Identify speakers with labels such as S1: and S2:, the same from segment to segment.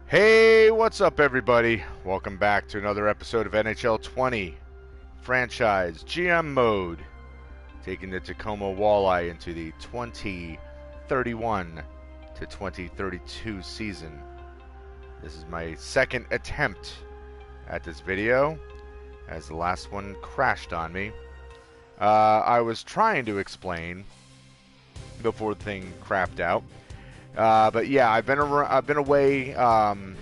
S1: Hey, what's up, everybody? Welcome back to another episode of NHL20 Franchise GM Mode, taking the Tacoma Walleye into the 2031 to 2032 season. This is my second attempt at this video, as the last one crashed on me. I was trying to explain before the thing crapped out. But yeah, I've been away from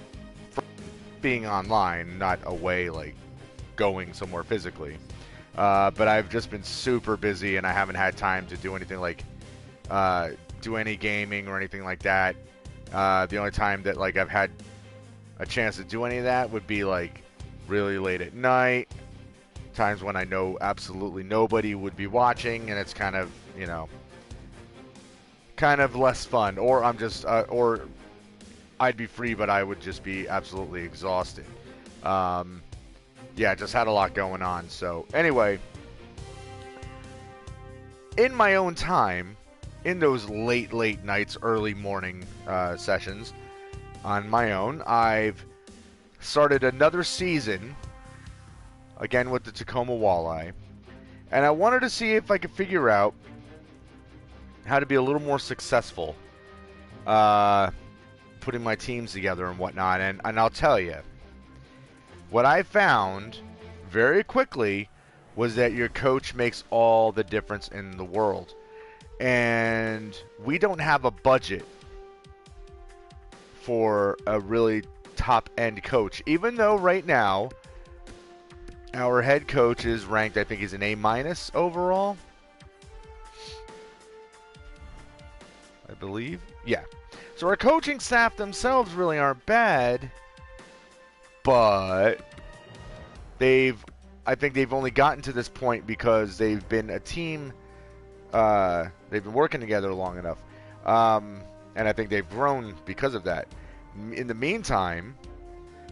S1: being online, not away like going somewhere physically. But I've just been super busy, and I haven't had time to do anything like do any gaming or anything like that. The only time that like I've had a chance to do any of that would be like really late at night, times when I know absolutely nobody would be watching, and it's kind of, you know, kind of less fun, or I'm just or I'd be free but I would just be absolutely exhausted. Yeah, just had a lot going on. So anyway, in my own time, in those late nights, early morning sessions on my own, I've started another season again with the Tacoma Walleye, and I wanted to see if I could figure out how to be a little more successful putting my teams together and whatnot. And I'll tell you, what I found very quickly was that your coach makes all the difference in the world. And we don't have a budget for a really top-end coach, even though right now our head coach is ranked, I think he's an A- overall, I believe. Yeah. So our coaching staff themselves really aren't bad, but I think they've only gotten to this point because they've been a team. They've been working together long enough, and I think they've grown because of that. In the meantime,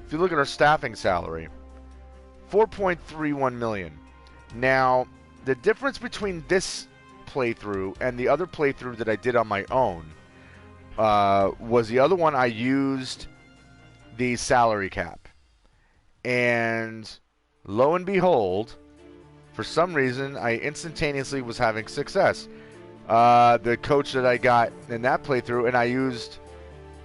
S1: if you look at our staffing salary, $4.31 million. Now, the difference between this playthrough and the other playthrough that I did on my own was the other one I used the salary cap, and lo and behold, for some reason I instantaneously was having success. The coach that I got in that playthrough, and I used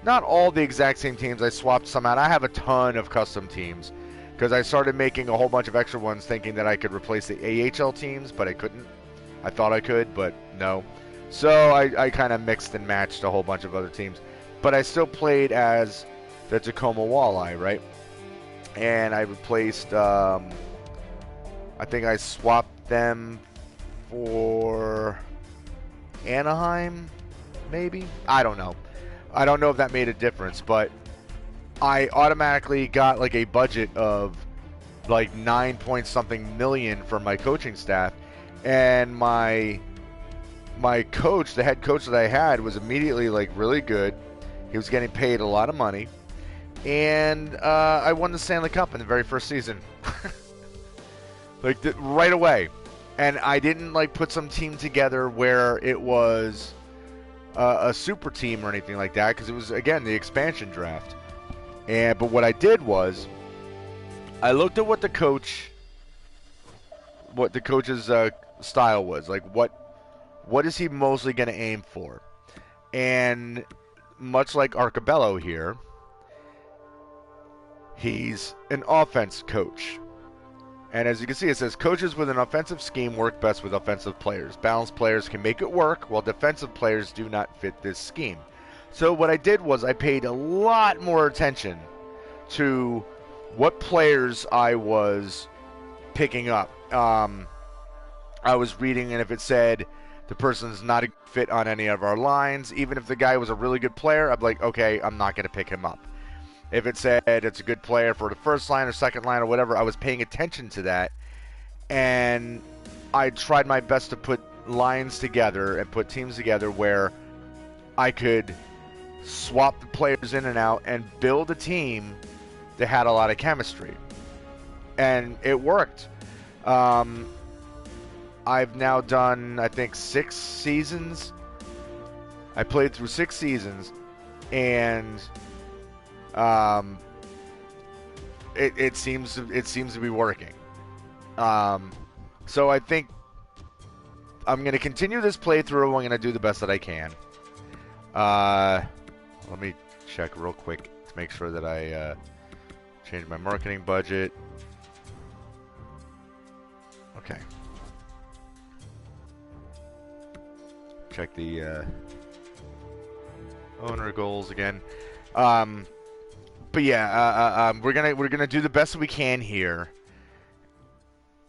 S1: not all the exact same teams, I swapped some out. I have a ton of custom teams because I started making a whole bunch of extra ones thinking that I could replace the AHL teams, but I couldn't. I thought I could, but no. So I kind of mixed and matched a whole bunch of other teams. But I still played as the Tacoma Walleye, right? And I replaced, I think I swapped them for Anaheim, maybe? I don't know. I don't know if that made a difference, but I automatically got like a budget of like 9-point-something million for my coaching staff. And my coach, the head coach that I had, was immediately like really good. He was getting paid a lot of money, and I won the Stanley Cup in the very first season, like right away. And I didn't like put some team together where it was a super team or anything like that, because it was, again, the expansion draft. But what I did was I looked at what the coach's style was, like what is he mostly going to aim for. And much like Arcabello here, he's an offense coach. And as you can see, it says coaches with an offensive scheme work best with offensive players. Balanced players can make it work, while defensive players do not fit this scheme. So what I did was I paid a lot more attention to what players I was picking up. I was reading, and if it said the person's not a fit on any of our lines, even if the guy was a really good player, I'm like, okay, I'm not going to pick him up. If it said it's a good player for the first line or second line or whatever, I was paying attention to that, and I tried my best to put lines together and put teams together where I could swap the players in and out and build a team that had a lot of chemistry. And it worked. I've now done, I think, 6 seasons. I played through 6 seasons, and Um, it seems to be working. So I think I'm going to continue this playthrough. I'm going to do the best that I can. Let me check real quick to make sure that I change my marketing budget. Okay. Check the owner goals again. But yeah, we're gonna do the best we can here.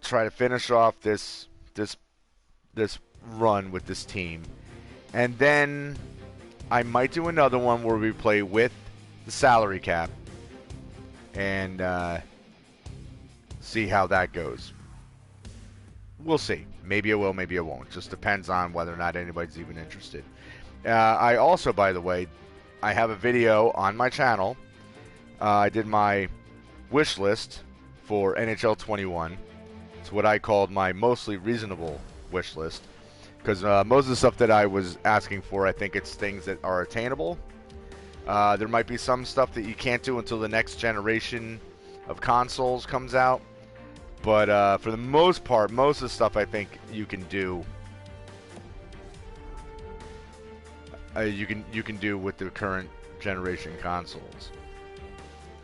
S1: Try to finish off this run with this team, and then I might do another one where we play with the salary cap and see how that goes. We'll see. Maybe I will, maybe I won't. Just depends on whether or not anybody's even interested. I also, by the way, I have a video on my channel. I did my wish list for NHL21. It's what I called my mostly reasonable wish list. Because most of the stuff that I was asking for, I think it's things that are attainable. There might be some stuff that you can't do until the next generation of consoles comes out. But for the most part, most of the stuff I think you can do. You can do with the current generation consoles.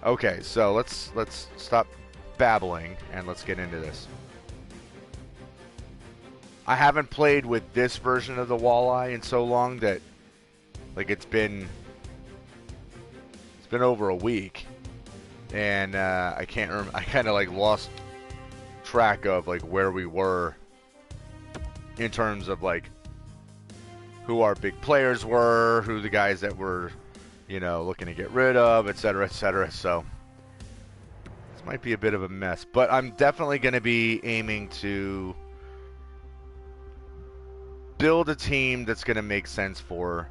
S1: Okay, so let's stop babbling and let's get into this. I haven't played with this version of the Walleye in so long that, like, it's been over a week, and I can't remember. I kind of like lost track of like where we were in terms of like who our big players were, who the guys that were, you know, looking to get rid of, etc., etc. So this might be a bit of a mess, but I'm definitely going to be aiming to build a team that's going to make sense for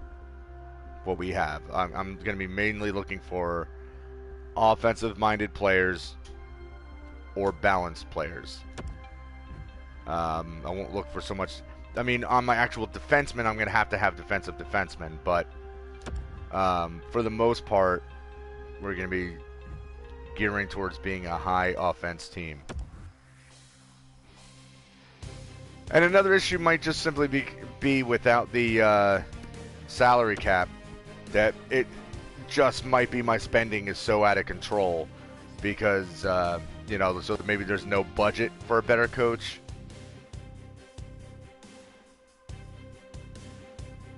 S1: what we have. I'm going to be mainly looking for offensive-minded players or balanced players. I won't look for so much. I mean, on my actual defensemen, I'm going to have defensive defensemen, but for the most part, we're going to be gearing towards being a high offense team. And another issue might just simply be without the salary cap, that it just might be my spending is so out of control because, you know, so maybe there's no budget for a better coach.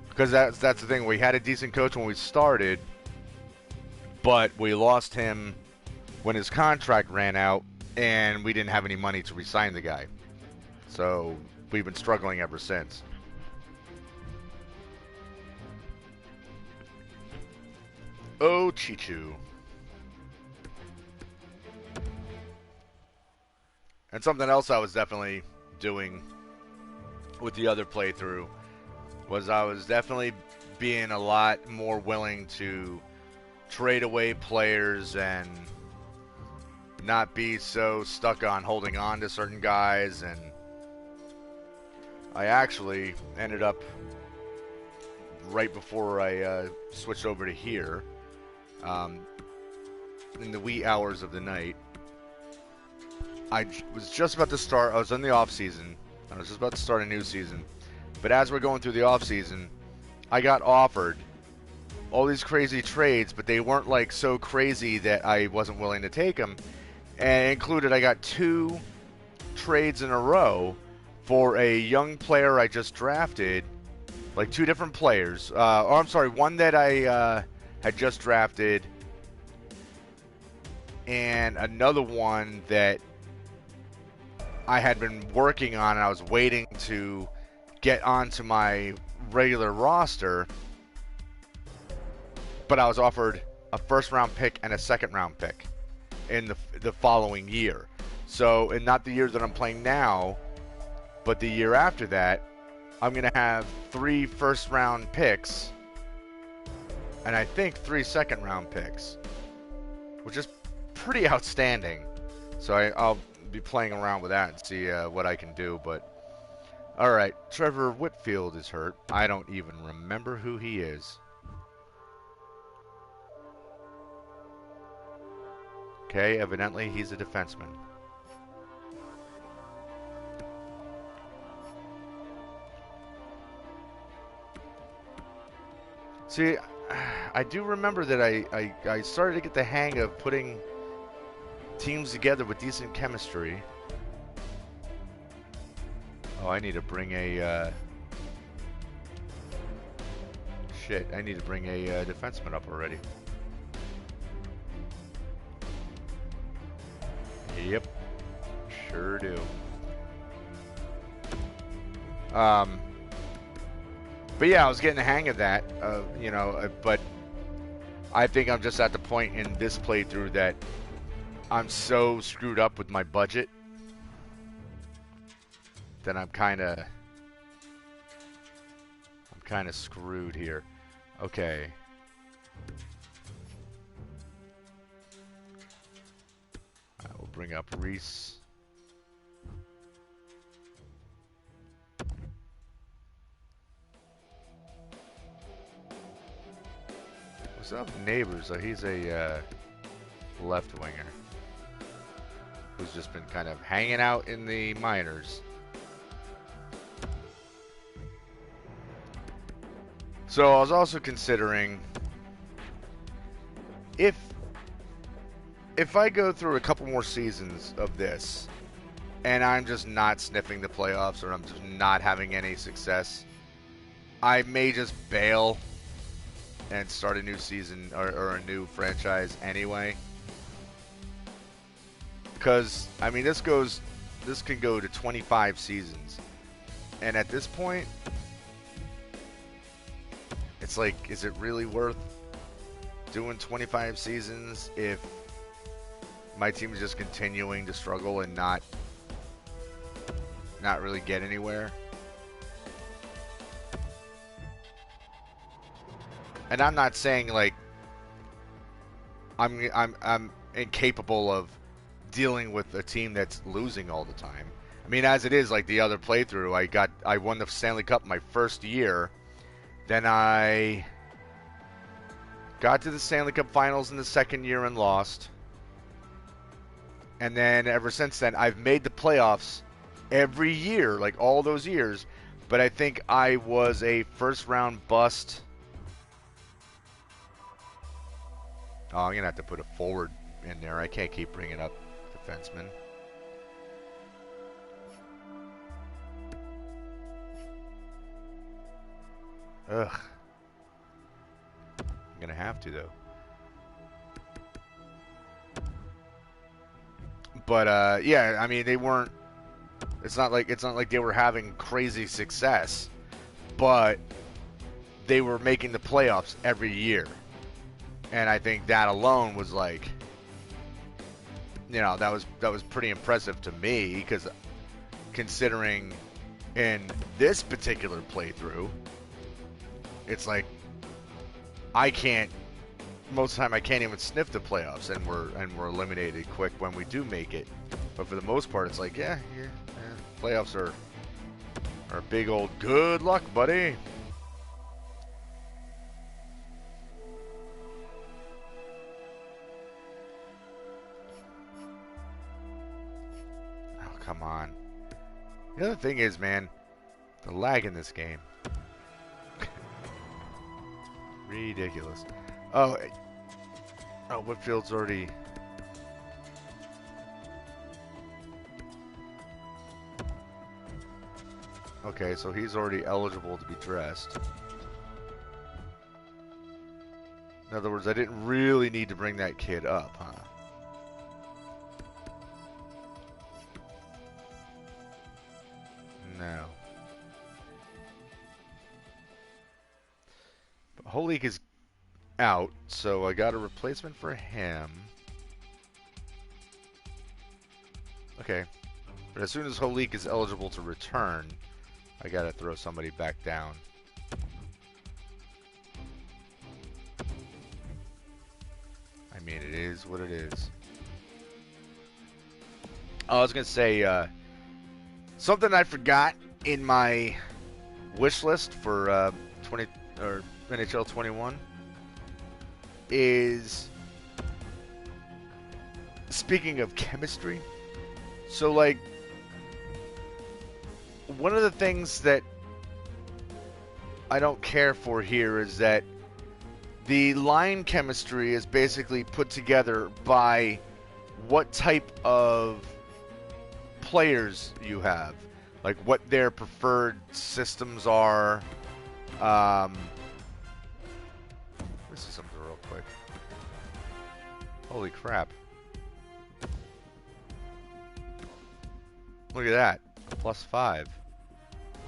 S1: Because that's the thing. We had a decent coach when we started, but we lost him when his contract ran out, and we didn't have any money to re-sign the guy. So we've been struggling ever since. Oh, Chichu. And something else I was definitely doing with the other playthrough was I was definitely being a lot more willing to trade away players and not be so stuck on holding on to certain guys. And I actually ended up, right before I switched over to here, in the wee hours of the night, I was just about to start. I was in the off season. I was just about to start a new season. But as we're going through the off season, I got offered all these crazy trades, but they weren't like so crazy that I wasn't willing to take them. And included, I got 2 trades in a row for a young player I just drafted, like 2 different players. Oh, I'm sorry, one that I had just drafted, and another one that I had been working on and I was waiting to get onto my regular roster, but I was offered a first-round pick and a second-round pick in the following year. So, and not the year that I'm playing now, but the year after that, I'm going to have 3 first-round picks and I think 3 second-round picks, which is pretty outstanding. So I'll be playing around with that and see what I can do. But all right, Trevor Whitfield is hurt. I don't even remember who he is. Okay, evidently he's a defenseman. See, I do remember that I started to get the hang of putting teams together with decent chemistry. Oh, I need to bring a... shit, I need to bring a defenseman up already. Yep, sure do. But yeah, I was getting the hang of that, you know, but I think I'm just at the point in this playthrough that I'm so screwed up with my budget that I'm kind of screwed here. Okay. I will bring up Reese. What's up, Neighbors? He's a left winger who's just been kind of hanging out in the minors. So I was also considering if I go through a couple more seasons of this and I'm just not sniffing the playoffs or I'm just not having any success, I may just bail and start a new season or a new franchise anyway. Because, I mean, this can go to 25 seasons. And at this point, it's like, is it really worth doing 25 seasons if my team is just continuing to struggle and not really get anywhere? And I'm not saying like I'm incapable of dealing with a team that's losing all the time. I mean, as it is, like the other playthrough, I won the Stanley Cup my first year. Then I got to the Stanley Cup Finals in the second year and lost. And then ever since then, I've made the playoffs every year, like all those years. But I think I was a first round bust. Oh, I'm going to have to put a forward in there. I can't keep bringing up defensemen. Ugh. I'm going to have to, though. But, yeah, I mean, they weren't... It's not like they were having crazy success. But they were making the playoffs every year. And I think that alone was like, you know, that was pretty impressive to me, because considering in this particular playthrough, it's like most of the time I can't even sniff the playoffs, and we're eliminated quick when we do make it. But for the most part, it's like, yeah, playoffs are a big old good luck, buddy. Come on. The other thing is, man, the lag in this game. Ridiculous. Oh, Whitfield's already... Okay, so he's already eligible to be dressed. In other words, I didn't really need to bring that kid up, huh? No. But Holik is out, so I got a replacement for him. Okay. But as soon as Holik is eligible to return, I gotta throw somebody back down. I mean, it is what it is. Oh, I was gonna say, something I forgot in my wish list for NHL 21 is Speaking of chemistry, so like one of the things that I don't care for here is that the line chemistry is basically put together by what type of players you have, like what their preferred systems are. This is something real quick. Holy crap. Look at that. +5.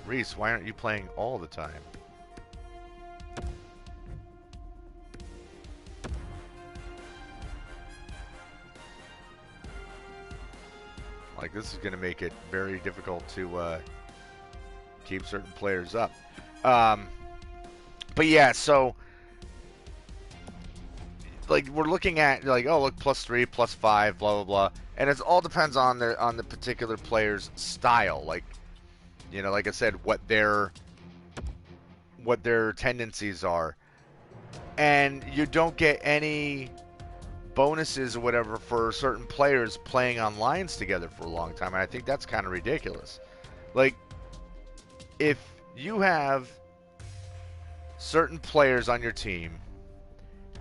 S1: Reese, why aren't you playing all the time? Like, this is going to make it very difficult to keep certain players up. But yeah, so like we're looking at like, oh look, +3, +5, blah blah blah, and it all depends on the particular player's style. Like, you know, like I said, what their tendencies are, and you don't get any bonuses or whatever for certain players playing on lines together for a long time, and I think that's kind of ridiculous. Like, if you have certain players on your team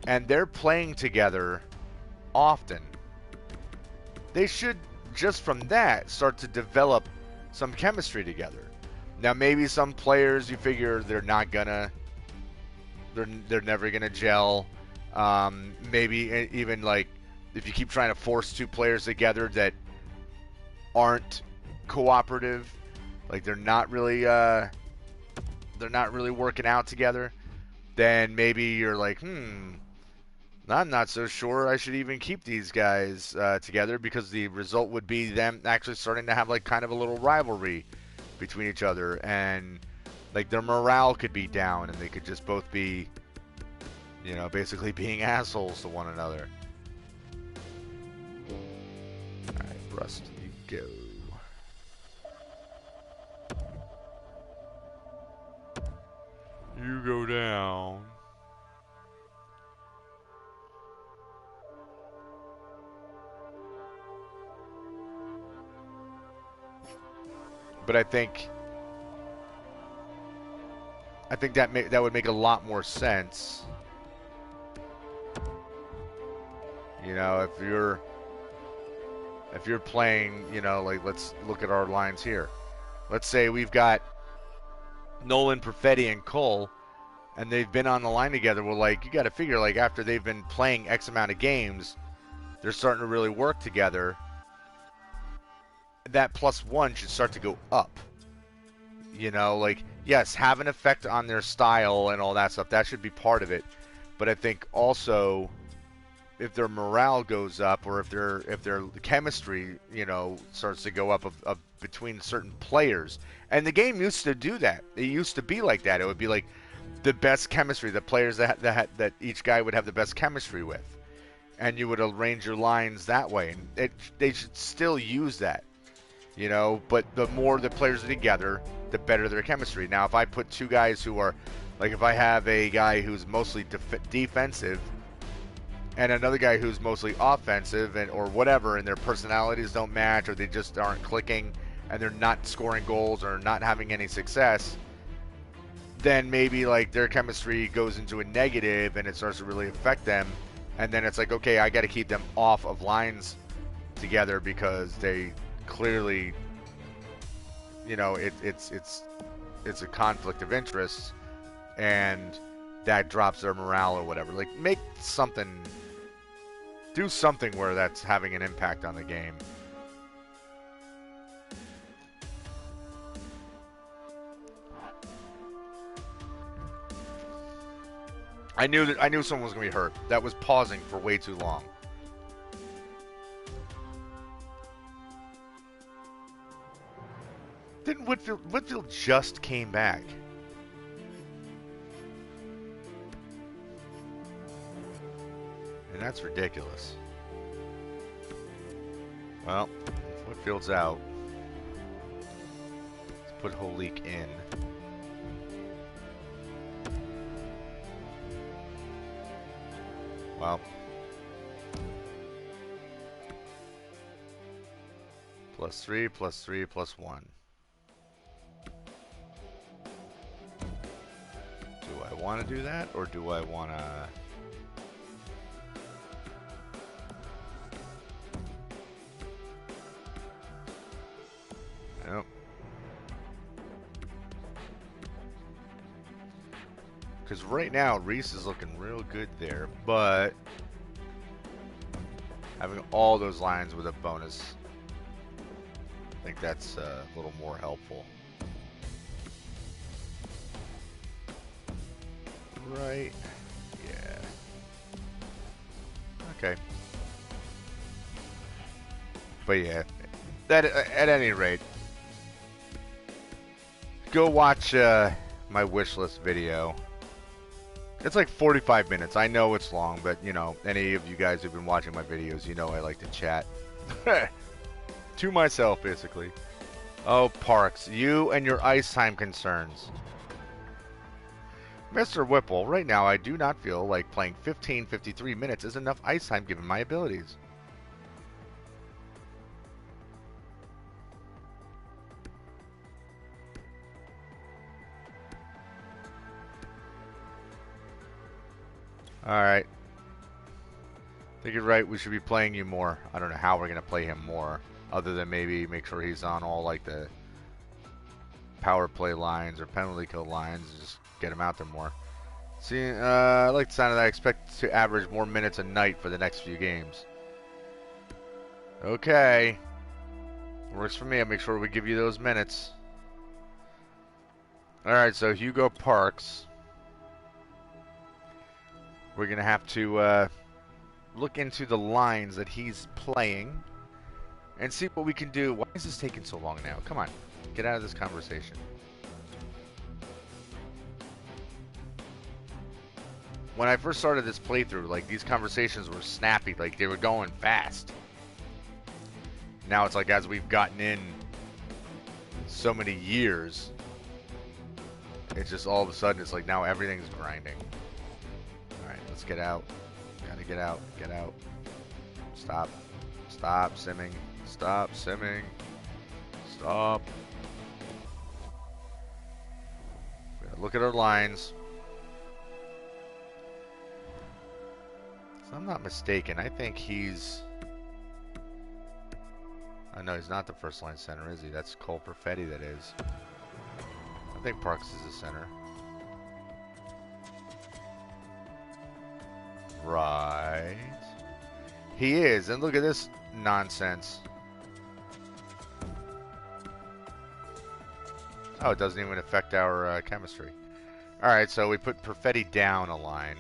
S1: and they're playing together often, they should just from that start to develop some chemistry together. Now maybe some players you figure they're never gonna gel. Maybe even like if you keep trying to force two players together that aren't cooperative, like they're not really working out together, then maybe you're like, I'm not so sure I should even keep these guys together, because the result would be them actually starting to have like kind of a little rivalry between each other, and like their morale could be down, and they could just both be, you know, basically being assholes to one another. Alright, Rust, you go. You go down. But I think that would make a lot more sense. You know, if you're playing, you know, like let's look at our lines here. Let's say we've got Nolan, Perfetti, and Cole, and they've been on the line together. Well, like, you got to figure, like, after they've been playing X amount of games, they're starting to really work together. That +1 should start to go up. You know, like, yes, have an effect on their style and all that stuff. That should be part of it. But I think also, if their morale goes up, or if their chemistry, you know, starts to go up of between certain players. And the game used to do that. It used to be like that. It would be like the best chemistry, the players that each guy would have the best chemistry with, and you would arrange your lines that way. And they should still use that, you know. But the more the players are together, the better their chemistry. Now, if I put two guys who are, like, if I have a guy who's mostly defensive and another guy who's mostly offensive, and or whatever, and their personalities don't match, or they just aren't clicking, and they're not scoring goals or not having any success, then maybe like their chemistry goes into a negative and it starts to really affect them. And then it's like, okay, I got to keep them off of lines together because they clearly, you know, it's a conflict of interest, and that drops their morale or whatever. Like, do something where that's having an impact on the game. I knew someone was going to be hurt. That was pausing for way too long. Didn't Whitfield just came back? And that's ridiculous. Well, Whitfield's out. Let's put Holik in. Well, +3, +3, +1. Do I want to do that, or do I want to... Nope. Because right now, Reese is looking real good there, but having all those lines with a bonus, I think that's a little more helpful. Right. Yeah. Okay. But yeah, that at any rate, go watch my wish list video. It's like 45 minutes. I know it's long, but you know, any of you guys who've been watching my videos, you know I like to chat to myself, basically. Oh, Parks, you and your ice time concerns. Mr. Whipple, right now I do not feel like playing 53 minutes is enough ice time given my abilities. Alright. I think you're right, we should be playing you more. I don't know how we're going to play him more, other than maybe make sure he's on all like the power play lines or penalty kill lines, just get him out there more. See, I like the sound of that. I expect to average more minutes a night for the next few games. Okay. Works for me. I'll make sure we give you those minutes. Alright, so Hugo Parks. We're going to have to look into the lines that he's playing and see what we can do. Why is this taking so long now? Come on. Get out of this conversation. When I first started this playthrough, like, these conversations were snappy. Like, they were going fast. Now it's like as we've gotten in so many years, it's just all of a sudden, it's like now everything's grinding. Alright, let's get out. Gotta get out. Get out. Stop. Stop simming. Stop simming. Stop. We gotta look at our lines. If I'm not mistaken, I think he's... Oh, no, he's not the first line center, is he? That's Cole Perfetti that is. I think Parks is the center. Right. He is, and look at this nonsense. Oh, it doesn't even affect our chemistry. Alright, so we put Perfetti down a line.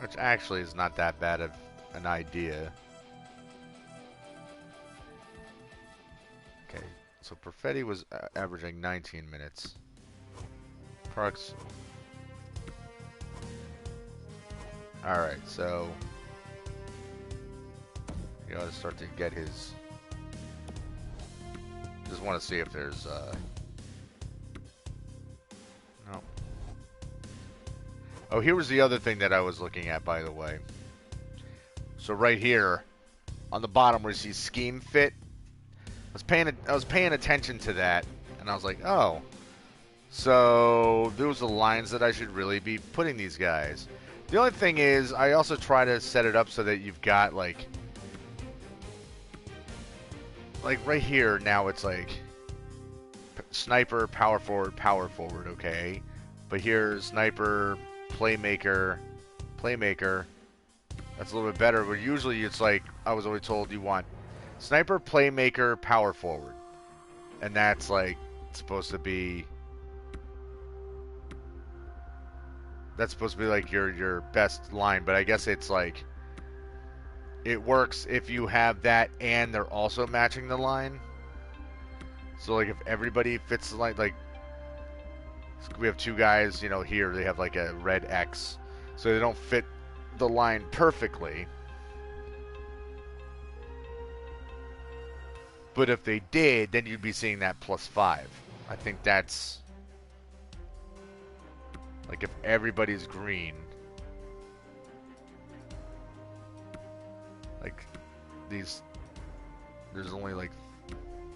S1: Which actually is not that bad of an idea. Okay, so Perfetti was averaging 19 minutes. Parks. Alright, so you gotta start to get his... Just want to see if there's no. Oh, here was the other thing that I was looking at, by the way. So right here on the bottom where you see scheme fit, I was paying attention to that, and I was like, oh, so those are the lines that I should really be putting these guys. The only thing is, I also try to set it up so that you've got like right here now it's like sniper, power forward, okay? But here's sniper, playmaker. That's a little bit better, but usually it's like, I was always told you want sniper, playmaker, power forward. And that's like supposed to be like your best line, but I guess it's like it works if you have that and they're also matching the line. So like if everybody fits the line, like we have two guys, you know, here they have like a red X, so they don't fit the line perfectly. But if they did, then you'd be seeing that +5. I think that's like if everybody's green, like these there's only like,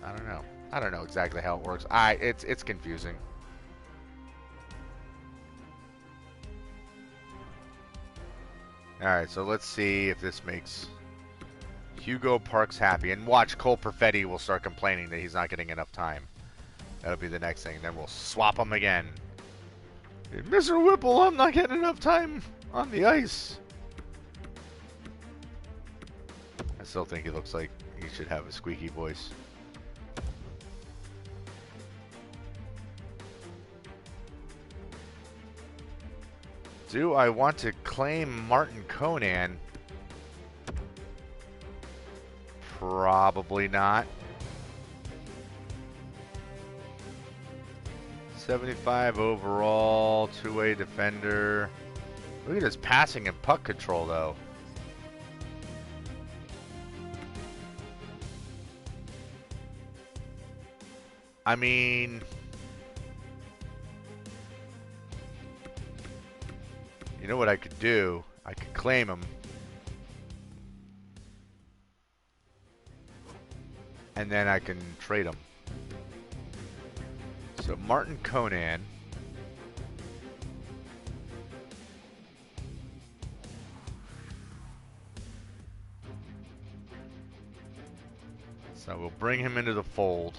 S1: I don't know. I don't know exactly how it works. It's confusing. Alright, so let's see if this makes Hugo Parks happy. And watch, Cole Perfetti will start complaining that he's not getting enough time. That'll be the next thing. Then we'll swap him again. Mr. Whipple, I'm not getting enough time on the ice. I still think he looks like he should have a squeaky voice. Do I want to claim Martin Conan? Probably not. 75 overall, two-way defender. Look at his passing and puck control, though. I mean, you know what I could do? I could claim him. And then I can trade him. So Martin Conan. So we'll bring him into the fold.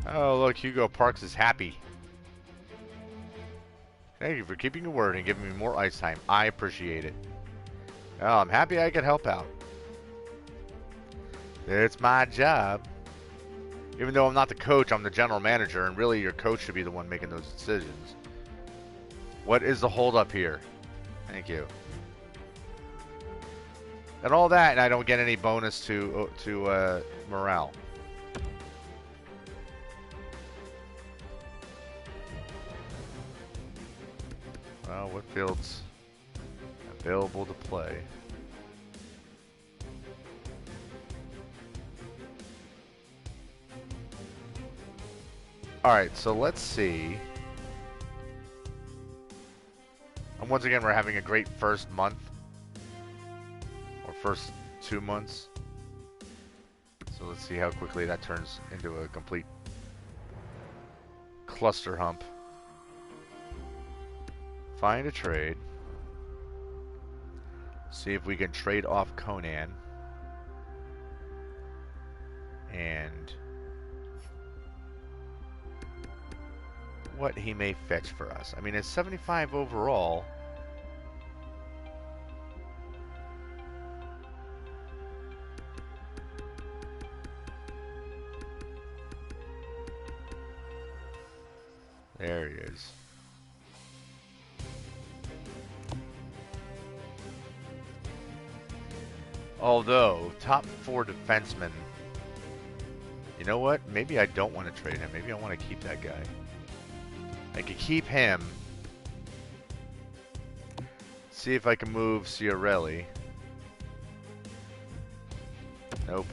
S1: Oh, look, Hugo Parks is happy. Thank you for keeping your word and giving me more ice time. I appreciate it. Oh, I'm happy I could help out. It's my job. Even though I'm not the coach, I'm the general manager, and really your coach should be the one making those decisions. What is the holdup here? Thank you. And all that, and I don't get any bonus to morale. Well, what field's available to play? Alright, so let's see. And once again, we're having a great first month. Or first 2 months. So let's see how quickly that turns into a complete cluster hump. Find a trade. See if we can trade off Conan. And what he may fetch for us. I mean, it's 75 overall. There he is. Although, top 4 defensemen. You know what? Maybe I don't want to trade him. Maybe I want to keep that guy. I could keep him. See if I can move Ciarelli. Nope.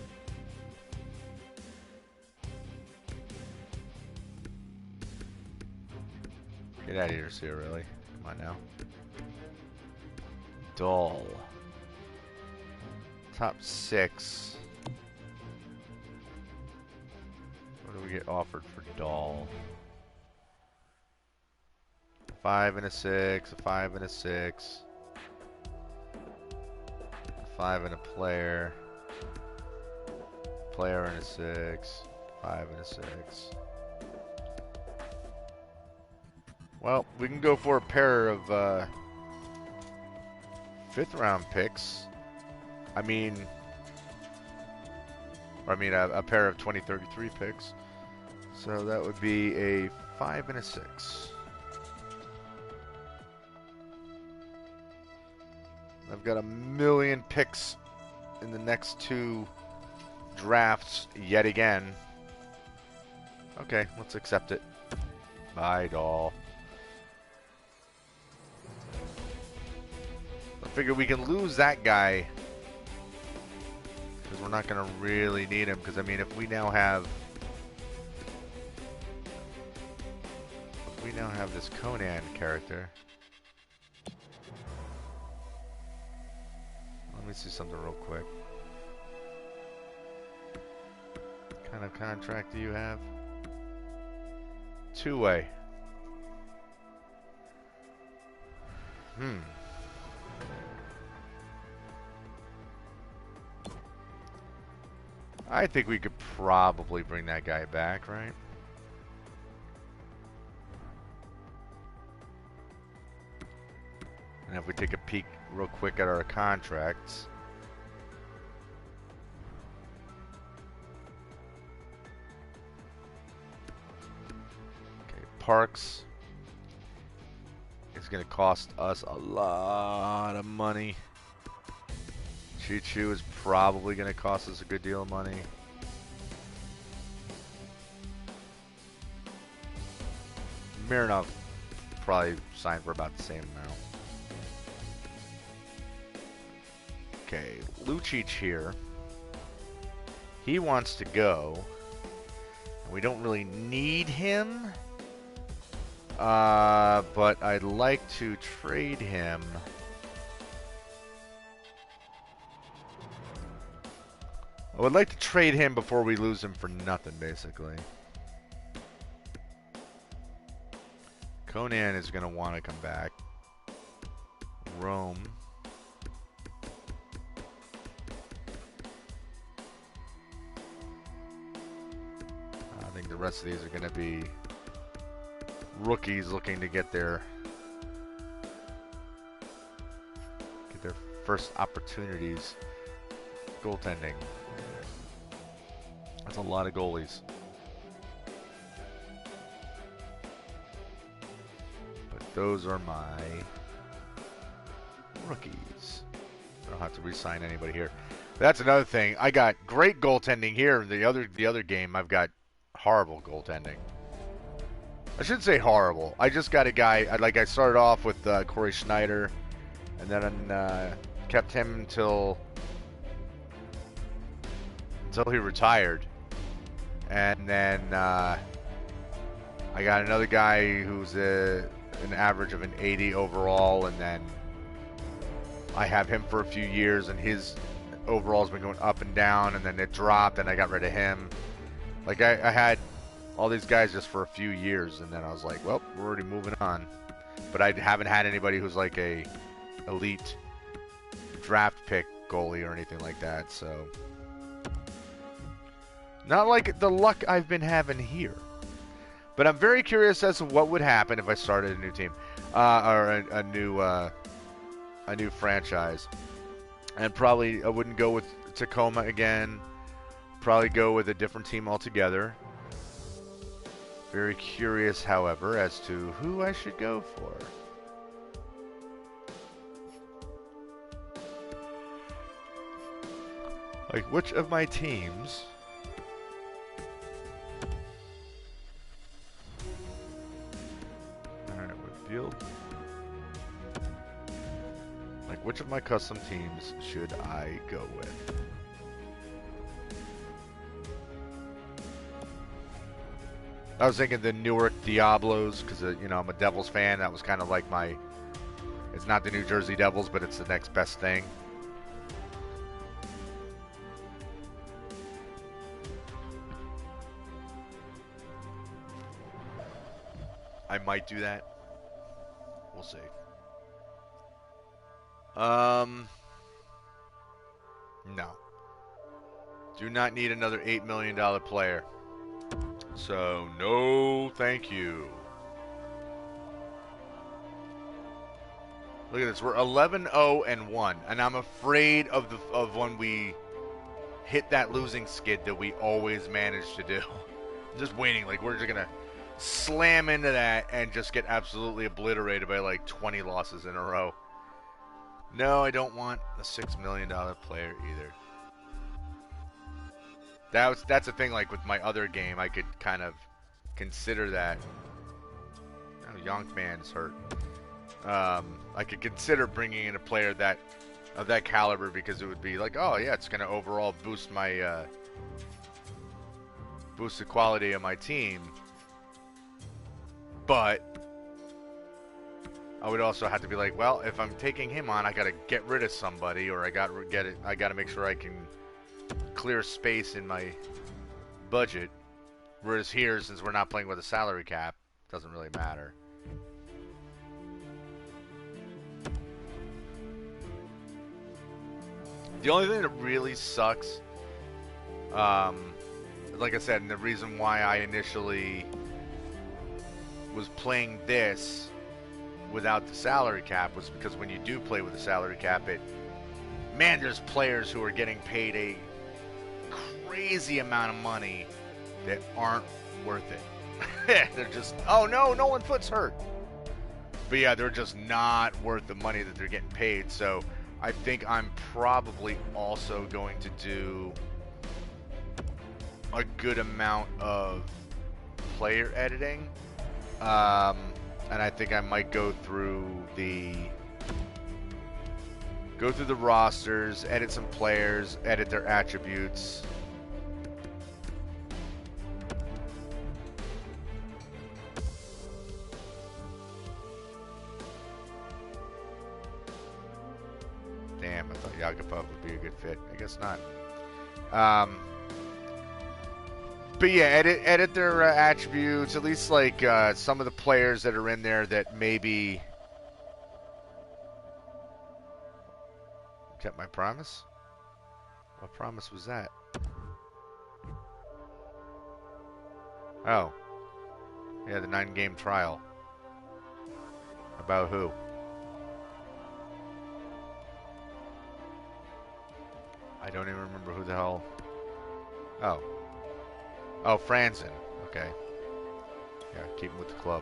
S1: Get out of here, Ciarelli. Come on now. Dahl. Top 6. What do we get offered for Dahl? 5 and a 6, a 5 and a 6, a 5 and a player, player and a 6, 5 and a 6. Well, we can go for a pair of 5th round picks. I mean, a pair of 2033 picks. So that would be a 5 and a 6. I've got 1,000,000 picks in the next 2 drafts yet again. Okay, let's accept it. Bye, doll. I figure we can lose that guy because we're not going to really need him. Because I mean, if we now have this Conan character. me see something real quick. What kind of contract do you have? Two-way. I think we could probably bring that guy back, right? And if we take a peek real quick at our contracts. Okay, Parks is going to cost us a lot of money. Choo-Choo is probably going to cost us a good deal of money. Mironov probably signed for about the same amount. Okay, Lucic here. He wants to go. We don't really need him. But I'd like to trade him. I would like to trade him before we lose him for nothing, basically. Conan is going to want to come back. Rome. I think the rest of these are going to be rookies looking to get their first opportunities. Goaltending. That's a lot of goalies. But those are my rookies. I don't have to re-sign anybody here. That's another thing. I got great goaltending here. The other game, I've got horrible goaltending. I shouldn't say horrible. I just got a guy. I started off with Corey Schneider, and then kept him until he retired. And then I got another guy who's an average of an 80 overall, and then I have him for a few years, and his overall's been going up and down, and then it dropped, and I got rid of him. Like, I had all these guys just for a few years, and then I was like, well, we're already moving on. But I haven't had anybody who's like a elite draft pick goalie or anything like that, so... Not like the luck I've been having here. But I'm very curious as to what would happen if I started a new team. Or a new franchise. And probably I wouldn't go with Tacoma again. Probably go with a different team altogether. Very curious, however, as to who I should go for. Like, which of my teams... Like, which of my custom teams should I go with? I was thinking the Newark Diablos, because, you know, I'm a Devils fan. That was kind of like my... It's not the New Jersey Devils, but it's the next best thing. I might do that. We'll see. No. Do not need another $8 million player. So, no thank you. Look at this. We're 11-0-1, and I'm afraid of when we hit that losing skid that we always manage to do. I'm just waiting. Like, we're just going to slam into that and just get absolutely obliterated by like 20 losses in a row. No, I don't want a $6 million player either. That's the thing, like with my other game, I could kind of consider that. Oh, Yonkman's hurt. I could consider bringing in a player of that caliber, because it would be like, oh yeah, it's going to overall boost my boost the quality of my team. But I would also have to be like, well, if I'm taking him on, I got to get rid of somebody, or I got to make sure I can clear space in my budget. Whereas here, since we're not playing with a salary cap, doesn't really matter. The only thing that really sucks, like I said, and the reason why I initially was playing this without the salary cap was because when you do play with the salary cap, man, there's players who are getting paid a crazy amount of money that aren't worth it. They're just, oh no, Nolan Foot's hurt. But yeah, they're just not worth the money that they're getting paid. So I think I'm probably also going to do a good amount of player editing. And I think I might go through the rosters, edit some players, edit their attributes. Damn, I thought Yagapov would be a good fit. I guess not. But yeah, edit their attributes. At least like some of the players that are in there that maybe kept my promise. What promise was that? Oh, yeah, the 9-game trial. About who? I don't even remember who the hell. Oh, Franzen. Okay. Yeah, keep him with the club.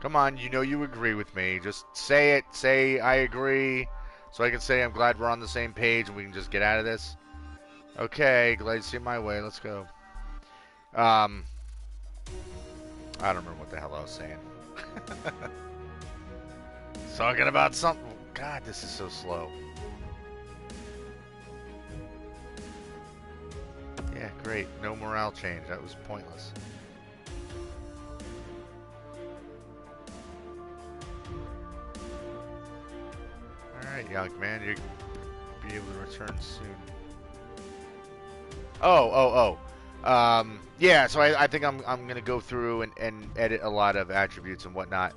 S1: Come on, you know you agree with me. Just say it. Say I agree. So I can say I'm glad we're on the same page and we can just get out of this. Okay, glad you see my way. Let's go. I don't remember what the hell I was saying. Talking about something. God, this is so slow. Yeah, great. No morale change. That was pointless. Alright, young man. You'll be able to return soon. Yeah, so I think I'm going to go through and edit a lot of attributes and whatnot.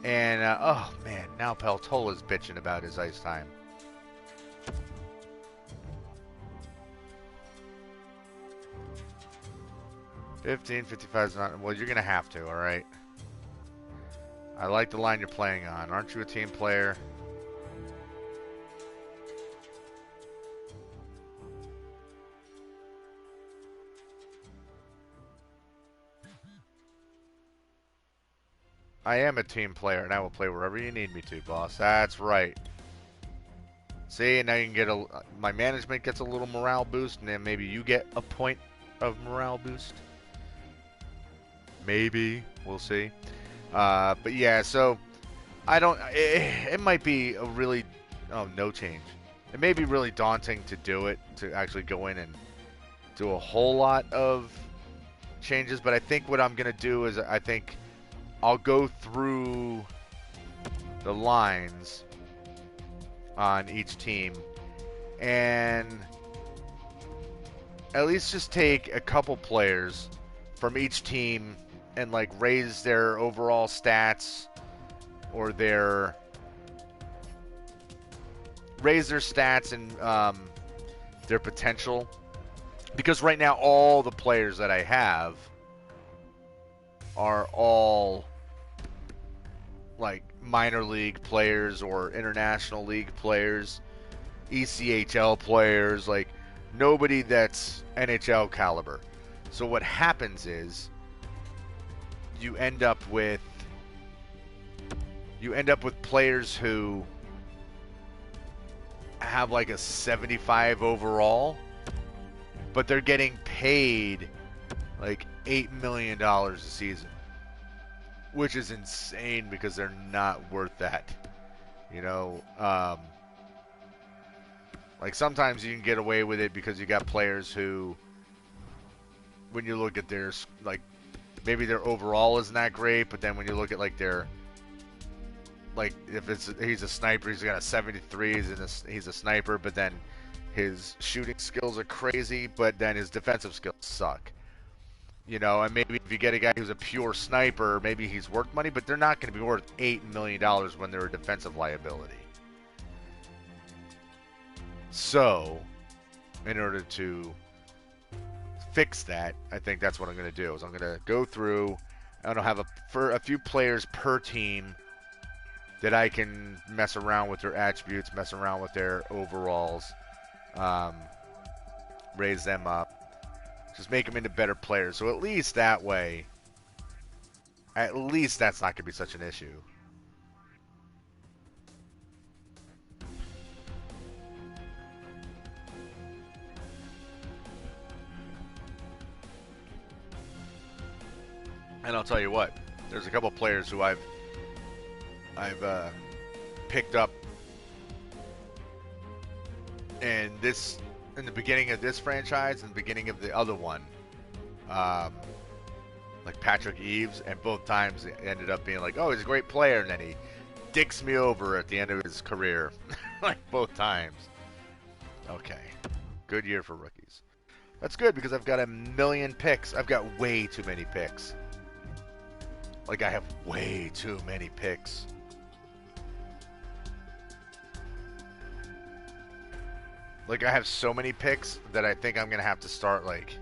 S1: And, oh, man. Now Peltola's bitching about his ice time. $15.55 is not... Well, you're going to have to, alright? I like the line you're playing on. Aren't you a team player? I am a team player, and I will play wherever you need me to, boss. That's right. See, now you can get my management gets a little morale boost, and then maybe you get a point of morale boost. Maybe. We'll see. But yeah, so I don't... It might be a really... Oh, no change. It may be really daunting to do it, to actually go in and do a whole lot of changes, but I think what I'm going to do is I think I'll go through the lines on each team and at least just take a couple players from each team and like raise their overall stats or raise their stats and their potential, because right now all the players that I have are all like minor league players or international league players, ECHL players, like nobody that's NHL caliber. So what happens is you end up with players who have like a 75 overall, but they're getting paid like $8 million a season, which is insane because they're not worth that. You know, like sometimes you can get away with it because you got players who, when you look at their like maybe their overall isn't that great, but then when you look at like their, like if he's a sniper, he's got a 73, he's a sniper, but then his shooting skills are crazy, but then his defensive skills suck. You know, and maybe if you get a guy who's a pure sniper, maybe he's worth money, but they're not going to be worth $8 million when they're a defensive liability. So, in order to fix that, I think that's what I'm going to do. Is I'm going to go through, and I'll have a few players per team that I can mess around with their attributes, mess around with their overalls, raise them up. Just make them into better players. So at least that way, at least that's not going to be such an issue. And I'll tell you what, there's a couple players who I've picked up in the beginning of this franchise and the beginning of the other one, like Patrick Eves, and both times it ended up being like, oh, he's a great player, and then he dicks me over at the end of his career, like both times. Okay, good year for rookies. That's good because I've got 1,000,000 picks. I've got way too many picks. Like I have way too many picks. Like, I have so many picks that I think I'm going to have to start, like...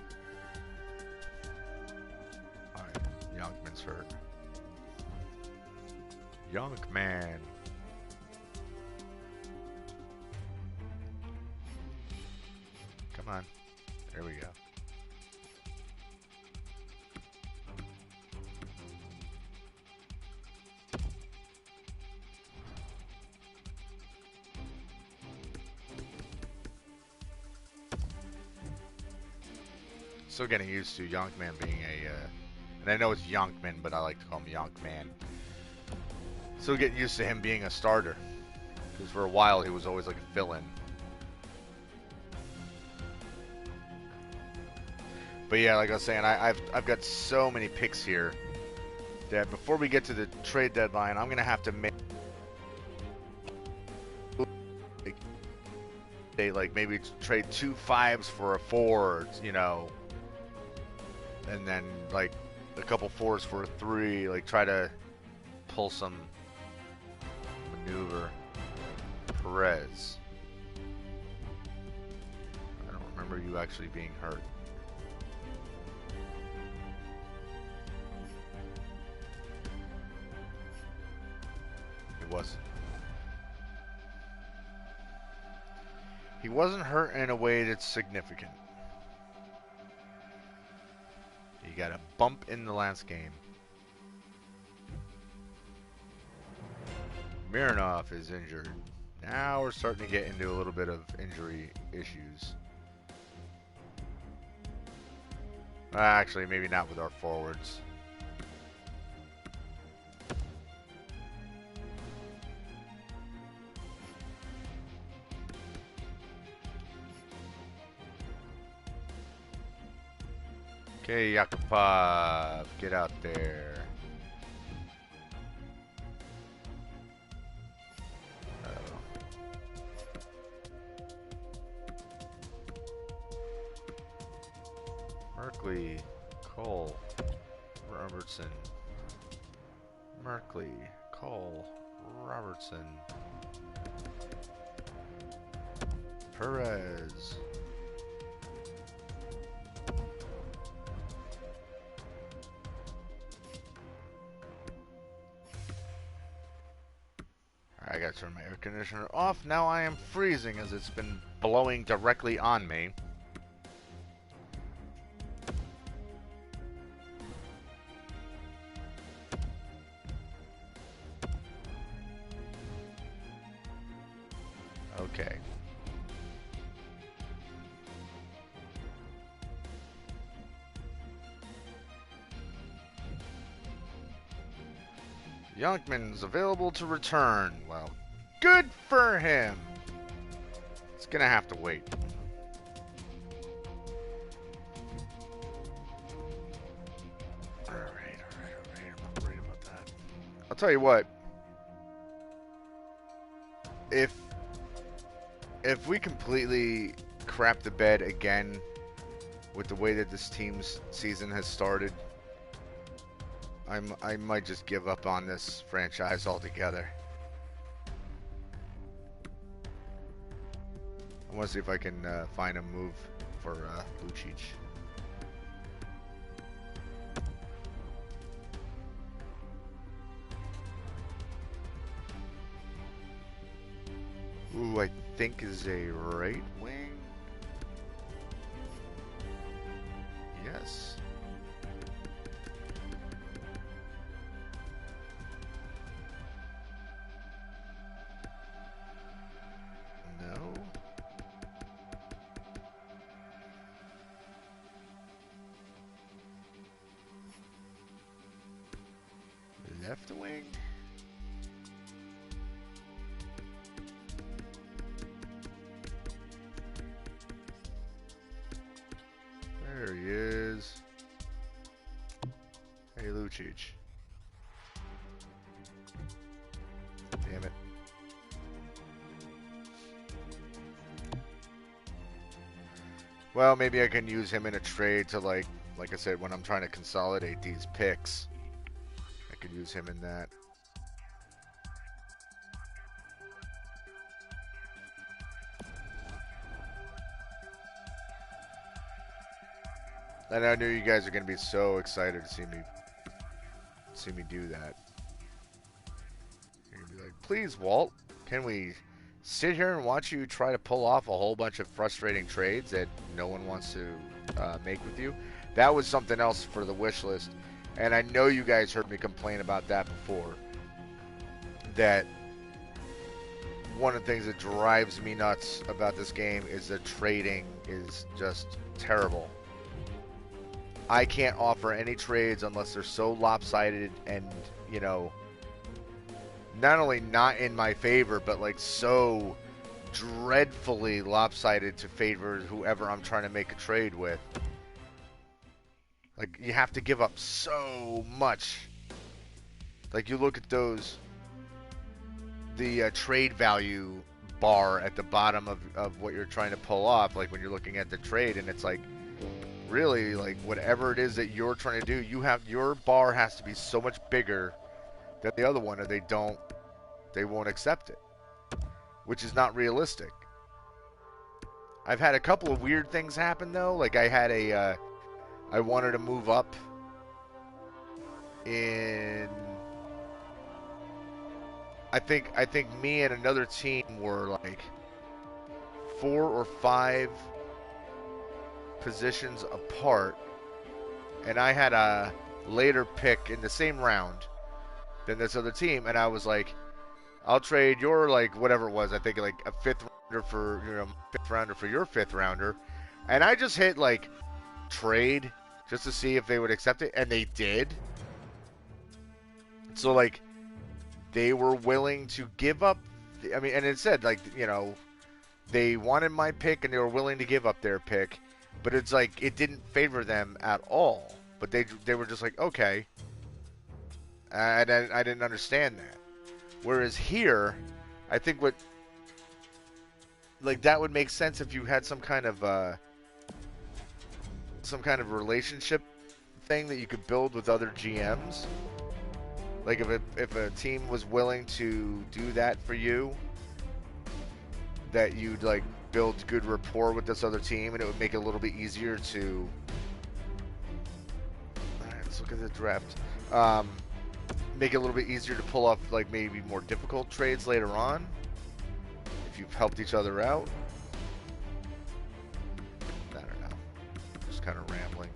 S1: Alright, Youngman's hurt. Youngman. Come on. There we go. Still getting used to Youngman being and I know it's Youngman, but I like to call him Youngman. Still getting used to him being a starter, because for a while he was always like a fill-in. But yeah, like I was saying, I've got so many picks here that before we get to the trade deadline, I'm gonna have to make like maybe trade 2 5s for a 4, you know. And then, like, a couple 4s for a 3. Like, try to pull some maneuver. Perez. I don't remember you actually being hurt. He wasn't. He wasn't hurt in a way that's significant. He got a bump in the last game. Mironov is injured. Now we're starting to get into a little bit of injury issues. Actually, maybe not with our forwards. Okay, Yakupov, get out there. Merkley, Cole, Robertson. Merkley, Cole, Robertson. Perez. I gotta turn my air conditioner off. Now I am freezing as it's been blowing directly on me. Okay. Youngman's available to return. Well, good for him. It's gonna have to wait. Alright. tell you what, if we completely crap the bed again with the way that this team's season has started, I might just give up on this franchise altogether. I want to see if I can find a move for Lucic. Ooh, I think is a right wing. Yes. No. Left wing. There he is. Hey, Lucic. Damn it. Well, maybe I can use him in a trade to, like I said, when I'm trying to consolidate these picks, I could use him in that. And I knew you guys are going to be so excited to see me do that. You're going to be like, please, Walt, can we sit here and watch you try to pull off a whole bunch of frustrating trades that no one wants to make with you? That was something else for the wish list. And I know you guys heard me complain about that before. That one of the things that drives me nuts about this game is that trading is just terrible. I can't offer any trades unless they're so lopsided and, you know, not only not in my favor, but like so dreadfully lopsided to favor whoever I'm trying to make a trade with. Like, you have to give up so much. Like, you look at those, the trade value bar at the bottom of what you're trying to pull off, like when you're looking at the trade, and it's like, really, like, whatever it is that you're trying to do, your bar has to be so much bigger than the other one, or they won't accept it, which is not realistic. I've had a couple of weird things happen, though. Like, I wanted to move up in, I think me and another team were like 4 or 5 positions apart, and I had a later pick in the same round than this other team, and I was like, I'll trade your, like, whatever it was, I think like a 5th rounder for, you know, 5th rounder for your 5th rounder, and I just hit like trade just to see if they would accept it, and they did. So, like, they were willing to give up, I mean, and it said, like, you know, they wanted my pick and they were willing to give up their pick, but it's like it didn't favor them at all. But they were just like, okay. And I didn't understand that. Whereas here, I think like, that would make sense if you had some kind of relationship thing that you could build with other GMs. Like, if a team was willing to do that for you, that you'd, like, build good rapport with this other team, and it would make it a little bit easier to... Alright, let's look at the draft. Make it a little bit easier to pull off, like, maybe more difficult trades later on, if you've helped each other out. I don't know. Just kind of rambling.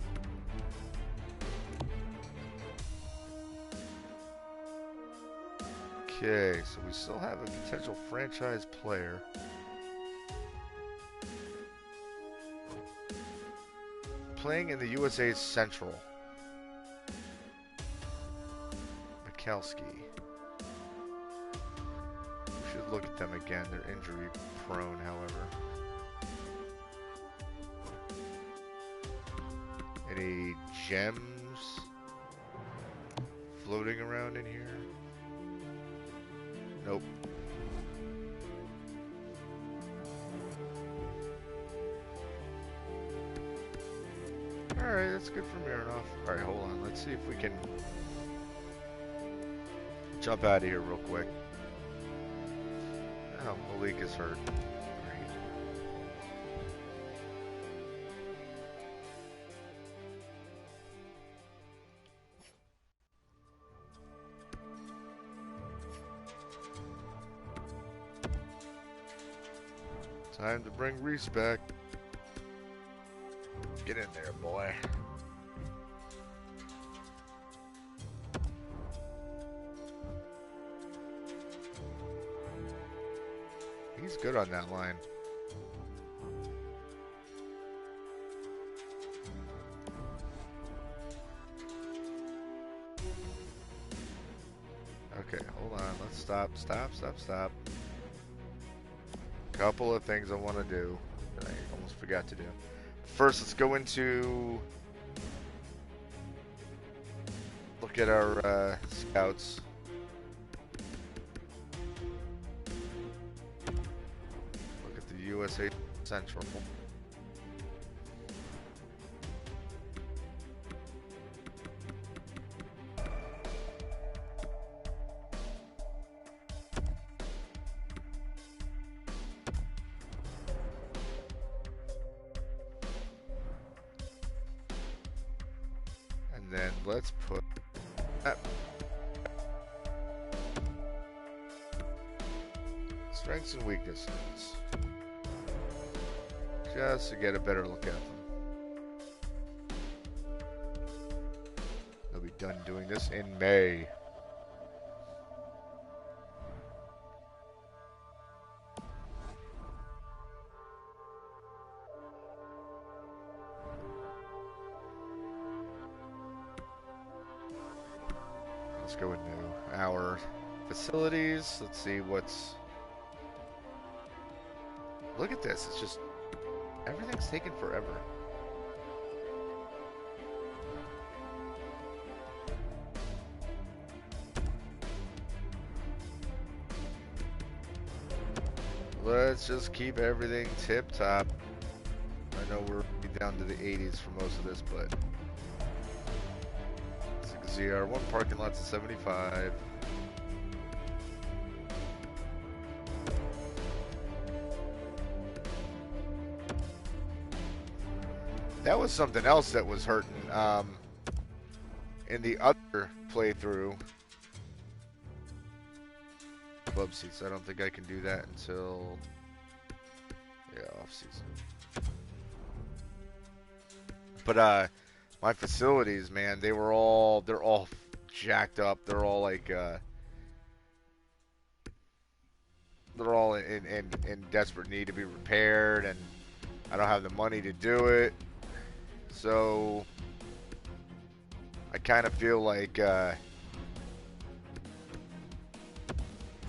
S1: Okay, so we still have a potential franchise player. Playing in the USA Central. Mikalski. We should look at them again. They're injury prone, however. Any gems floating around in here? Nope. Alright, that's good for Mironov. Alright, hold on. Let's see if we can jump out of here real quick. Oh, Malik is hurt. Great. Time to bring Reese back. Get in there, boy. He's good on that line. Okay, hold on. Let's stop. Couple of things I want to do that I almost forgot to do. First, let's go into look at our scouts. Look at the USA Central. And then let's put that strengths and weaknesses just to get a better look at them. They'll be done doing this in May. Let's go into our facilities. Let's see what's... Look at this. It's just... Everything's taking forever. Let's just keep everything tip-top. I know we're down to the 80s for most of this, but... ZR1 parking lot's at 75. That was something else that was hurting in the other playthrough. Club seats. I don't think I can do that until off season. But my facilities, man, they're all jacked up. They're all like they're all in desperate need to be repaired, and I don't have the money to do it. So I kind of feel like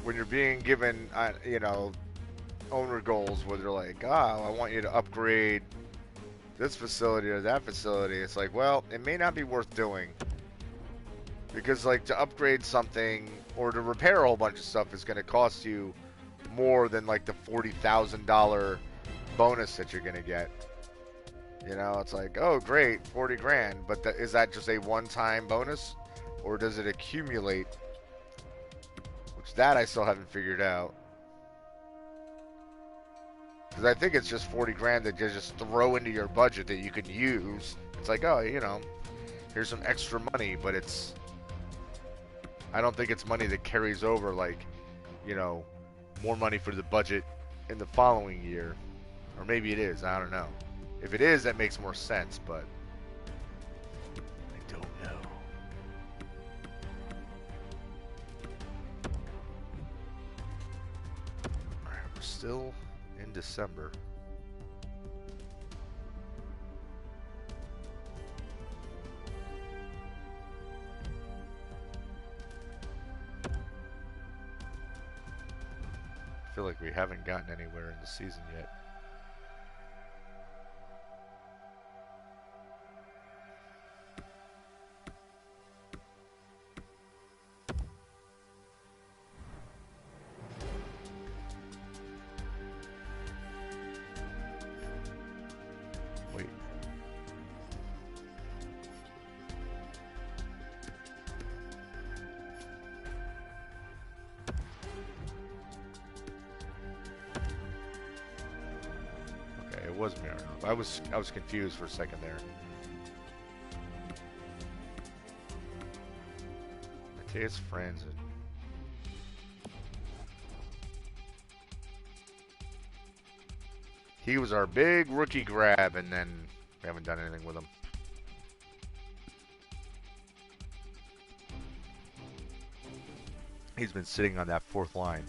S1: when you're being given owner goals where they're like, I want you to upgrade this facility or that facility, it's like, well, it may not be worth doing, because like to upgrade something or to repair a whole bunch of stuff is going to cost you more than like the $40,000 bonus that you're going to get. You know, it's like, oh great, 40 grand, but is that just a one-time bonus, or does it accumulate? Which that I still haven't figured out. Because I think it's just 40 grand that you just throw into your budget that you can use. It's like, oh, here's some extra money, but I don't think it's money that carries over, like, more money for the budget in the following year. Or maybe it is, I don't know. If it is, that makes more sense, but I don't know. Alright, we're still in December. I feel like we haven't gotten anywhere in the season yet. was Mironov. I was confused for a second there. Matthias Franzen. He was our big rookie grab, and then we haven't done anything with him. He's been sitting on that fourth line.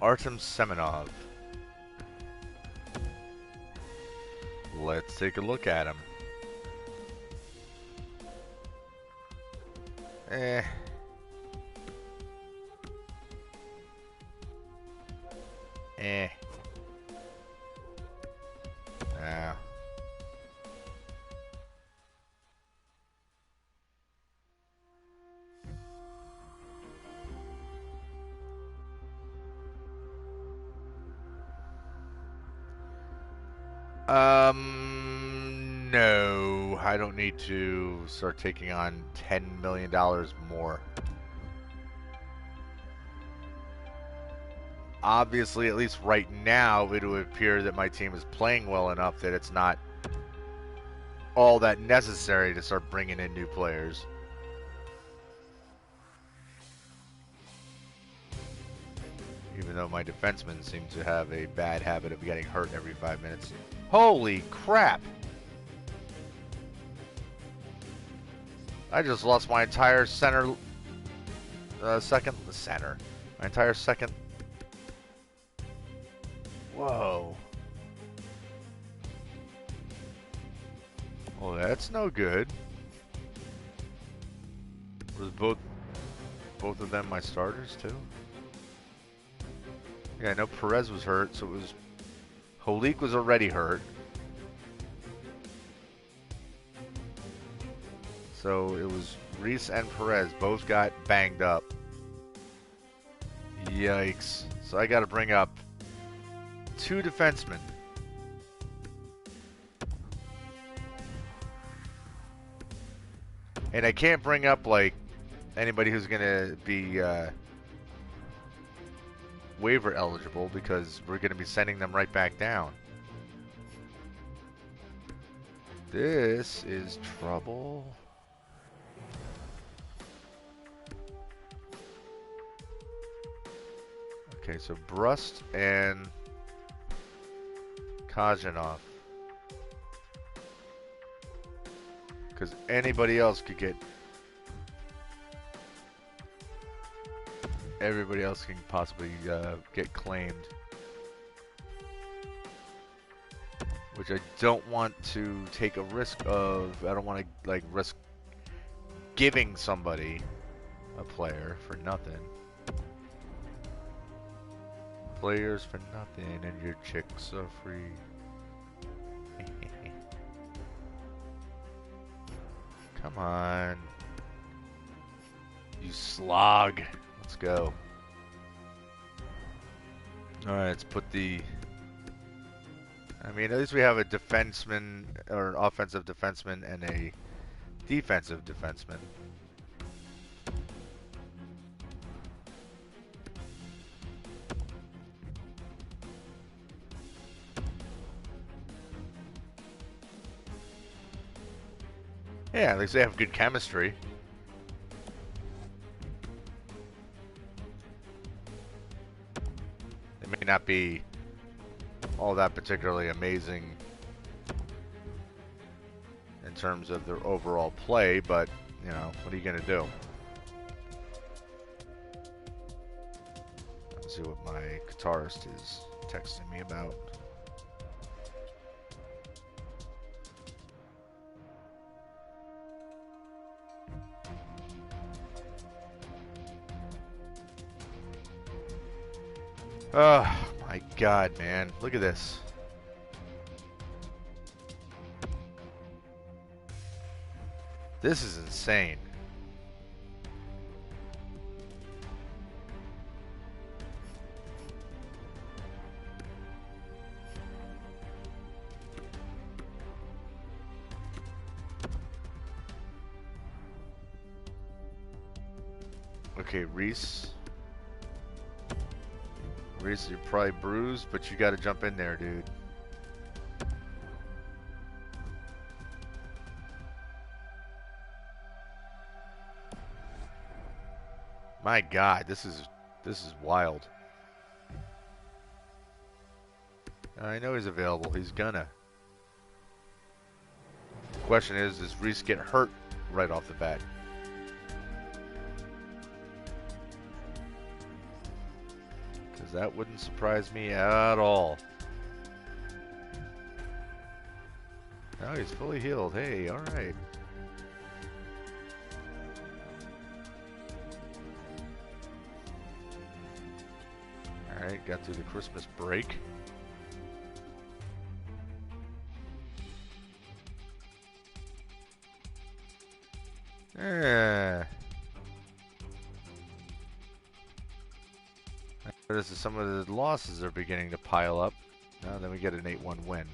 S1: Artem Semenov. Let's take a look at him. Eh. Nah. No, I don't need to start taking on $10 million more. Obviously, at least right now, it would appear that my team is playing well enough that it's not all that necessary to start bringing in new players. Even though my defensemen seem to have a bad habit of getting hurt every 5 minutes. Holy crap! I just lost my entire center, my entire second. Whoa. Well, that's no good. Was both of them my starters too? Yeah, I know Perez was hurt, so it was Holik was already hurt. So it was Reese and Perez both got banged up. Yikes. So I got to bring up 2 defensemen. And I can't bring up, like, anybody who's going to be waiver eligible because we're going to be sending them right back down. This is trouble. Okay, so Brust and Kajanov. Because anybody else could get... Everybody else can possibly get claimed. Which I don't want to take a risk of. I don't want to, like, risk giving somebody a player for nothing. Players for nothing, and your chicks are free. Come on. You slog. Let's go. Alright, let's put the... I mean, at least we have a defenseman, or an offensive defenseman, and a defensive defenseman. Yeah, at least they have good chemistry. They may not be all that particularly amazing in terms of their overall play, but, you know, what are you going to do? Let's see what my guitarist is texting me about. Oh my God, man. Look at this. This is insane. Okay, Reese. Reese, you're probably bruised, but you got to jump in there, dude. My God, this is wild. I know he's available. He's gonna. The question is, does Reese get hurt right off the bat? Because that wouldn't surprise me at all. Oh, he's fully healed. Hey, all right. All right, got through the Christmas break. Notice that some of the losses are beginning to pile up. Now then we get an 8-1 win.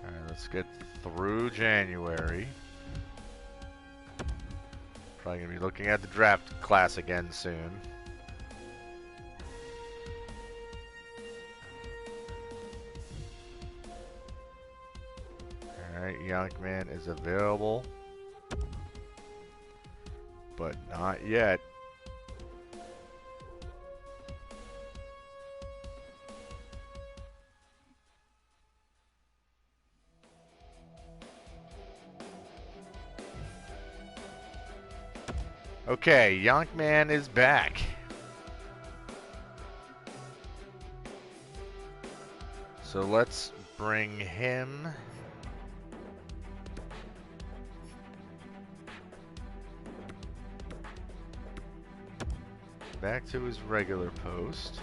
S1: Alright, let's get through January. Probably going to be looking at the draft class again soon. Alright, Yonkman is available. But not yet. Okay, Yonkman is back. So let's bring him back to his regular post.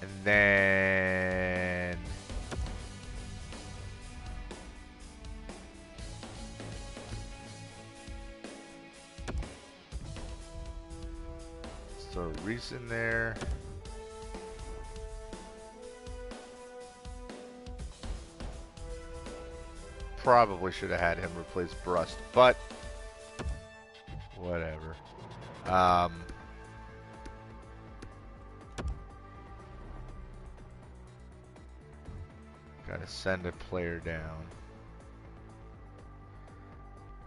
S1: And then throw Reese in there. Probably should have had him replace Brust, but whatever. Gotta send a player down.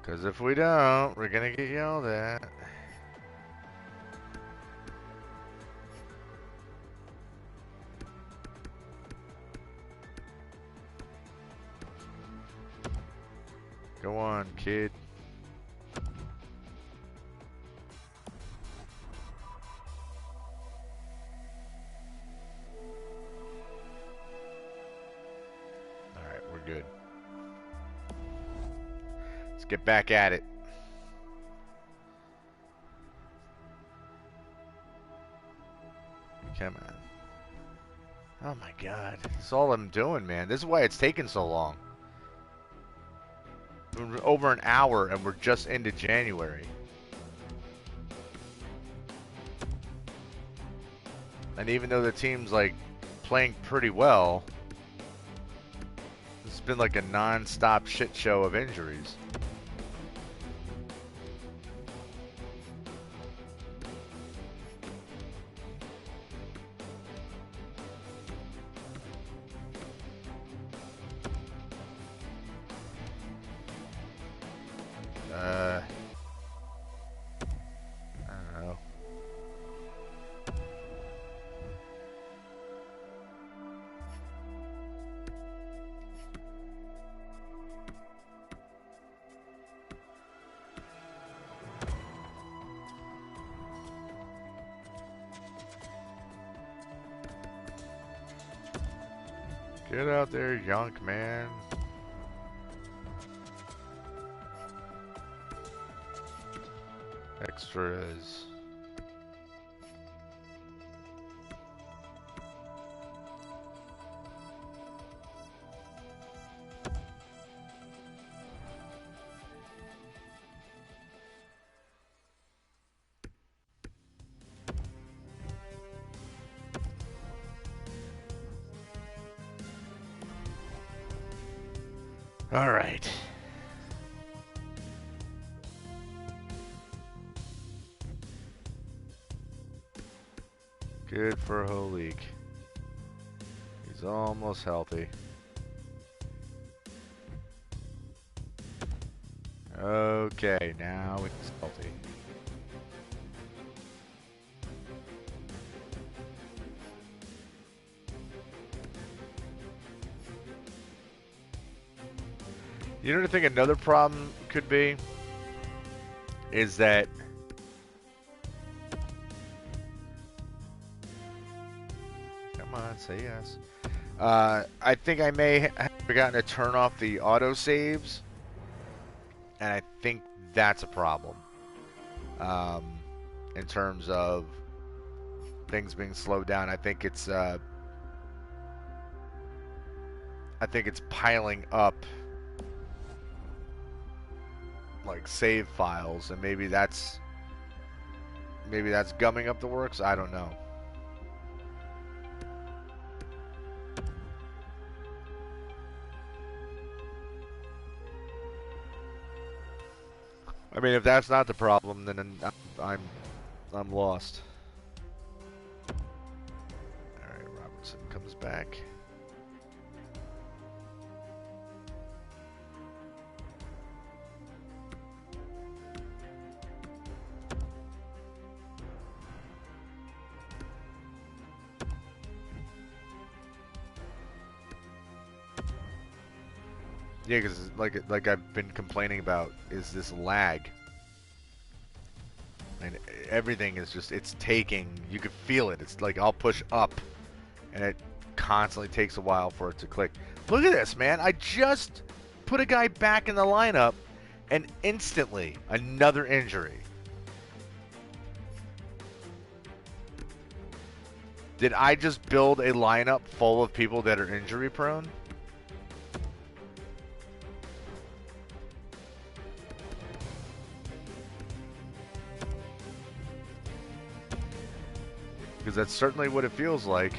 S1: Because if we don't, we're gonna get yelled at. Go on, kid. Alright, we're good. Let's get back at it. Come on. Oh my God. That's all I'm doing, man. This is why it's taking so long. We're over an hour and we're just into January. And even though the team's like playing pretty well, it's been like a non-stop shit show of injuries. I don't know. Get out there, Yonk man. Extras. All right. Good for Holik. He's almost healthy. Okay, now it's healthy. You know what I think another problem could be? Is that come on, say yes. I think I may have forgotten to turn off the autosaves, and I think that's a problem. In terms of things being slowed down, I think it's piling up like save files, and maybe that's gumming up the works. I don't know. I mean, if that's not the problem, then I'm lost. All right, Robertson comes back. Yeah, because like I've been complaining about is this lag. And everything is just, it's taking, you can feel it. It's like I'll push up and it constantly takes a while for it to click. Look at this, man. I just put a guy back in the lineup and instantly another injury. Did I just build a lineup full of people that are injury prone? Because that's certainly what it feels like.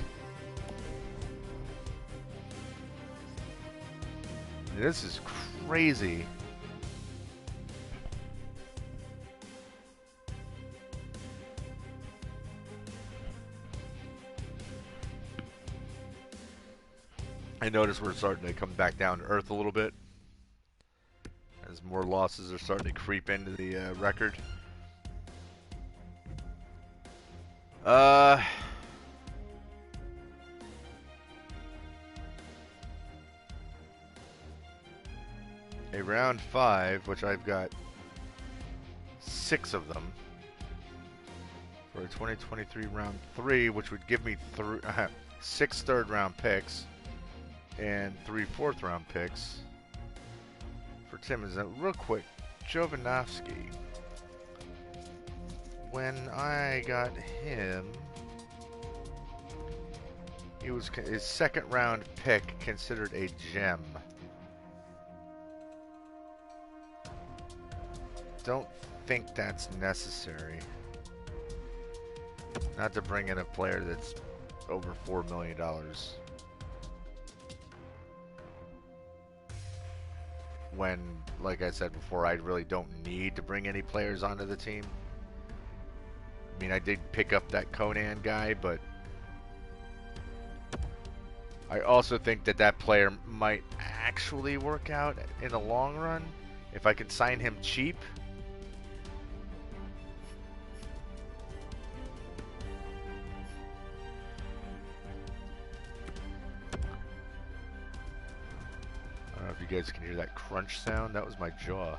S1: This is crazy. I notice we're starting to come back down to earth a little bit as more losses are starting to creep into the record. A round 5, which I've got 6 of them, for a 2023 round 3, which would give me 6 third-round picks and 3 fourth-round picks for Tim. Is that real quick? Jovanovski. When I got him, he was his second-round pick, considered a gem. Don't think that's necessary. Not to bring in a player that's over $4 million. When, like I said before, I really don't need to bring any players onto the team. I mean, I did pick up that Conan guy, but I also think that that player might actually work out in the long run if I can sign him cheap. I don't know if you guys can hear that crunch sound. That was my jaw.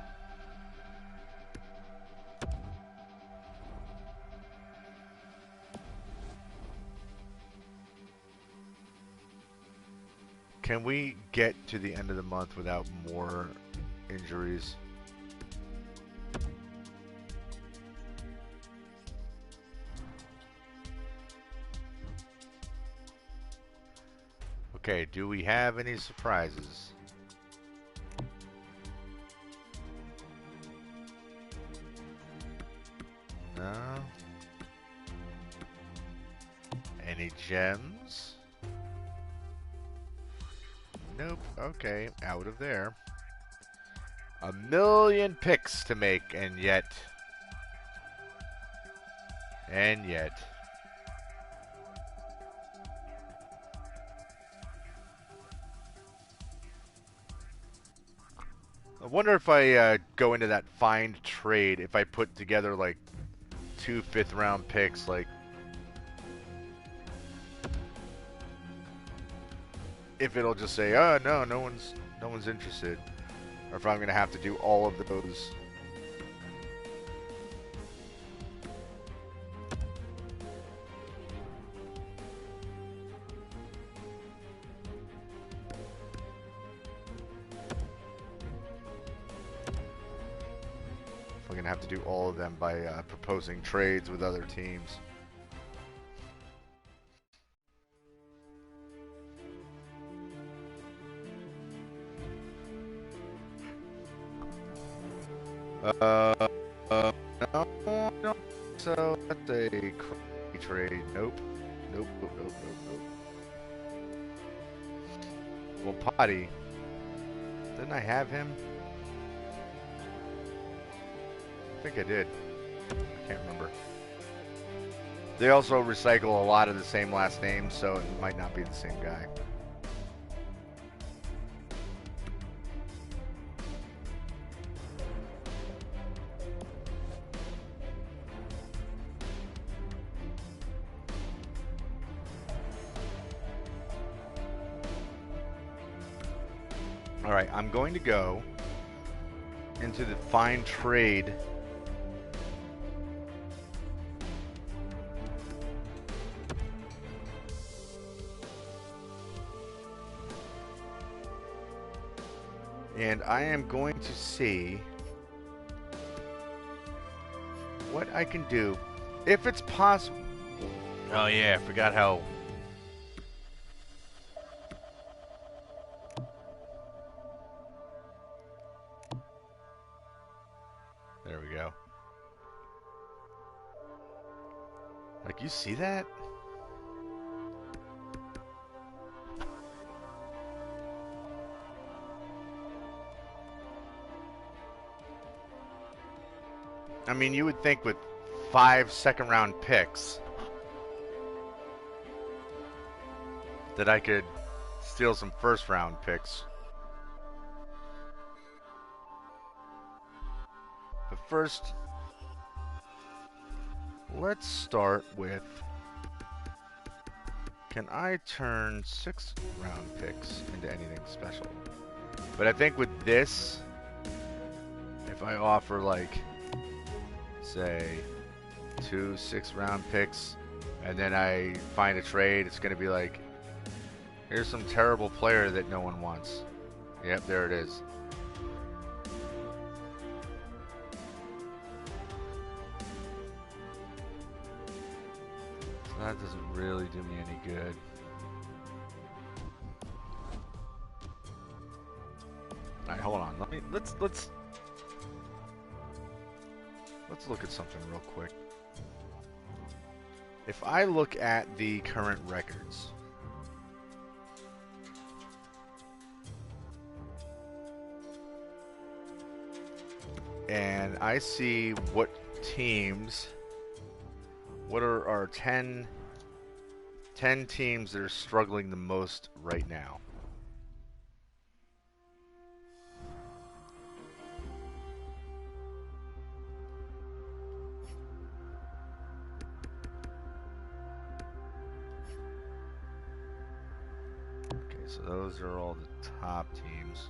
S1: Can we get to the end of the month without more injuries? Okay, do we have any surprises? No. Any gems? Nope. Okay, out of there. A million picks to make, and yet. I wonder if I go into that find trade, if I put together like 2 5th-round picks, like if it'll just say, "Oh no, no one's interested," or if I'm gonna have to do all of those. I'm gonna have to do all of them by proposing trades with other teams. No. So that's a crazy trade. Nope. Well, Potty. Didn't I have him? I think I did. I can't remember. They also recycle a lot of the same last names, so it might not be the same guy. Alright, I'm going to go into the find trade. And I am going to see what I can do. If it's possible. Oh yeah, I forgot how. There we go. Like, you see that? I mean, you would think with 5 second-round picks that I could steal some first-round picks. But first, let's start with, can I turn 6-round picks into anything special? But I think with this, if I offer like, say, 2 6-round picks, and then I find a trade, it's going to be like, here's some terrible player that no one wants. Yep, there it is. So that doesn't really do me any good. Alright, hold on. Let's look at something real quick. If I look at the current records, and I see what teams, what are our 10 teams that are struggling the most right now. So those are all the top teams.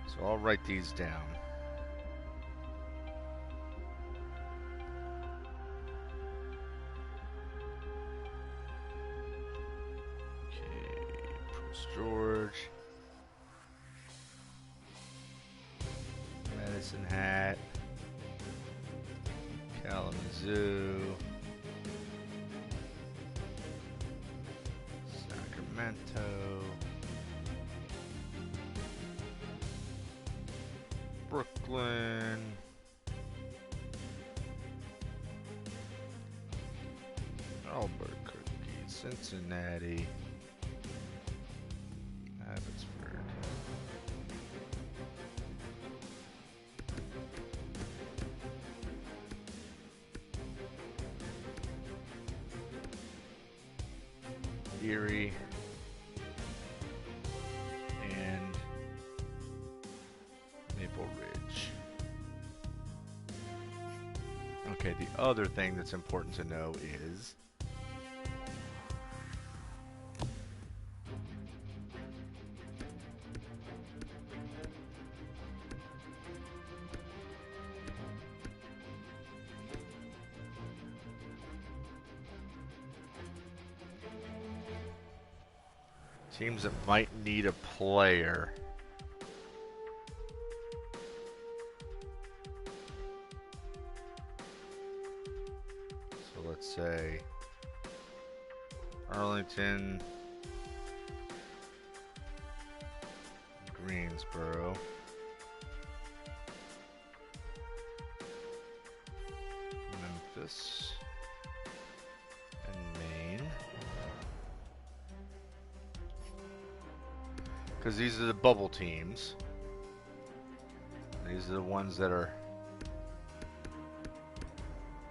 S1: So I'll write these down. Okay, Prince George. Medicine Hat. Kalamazoo. Sacramento, Brooklyn, Albuquerque, Cincinnati, Abbotsford, Erie, and Maple Ridge. Okay, the other thing that's important to know is teams that might need a player. So let's say Arlington, Greensboro, Memphis, and Maine. Because these are the bubble teams. These are the ones that are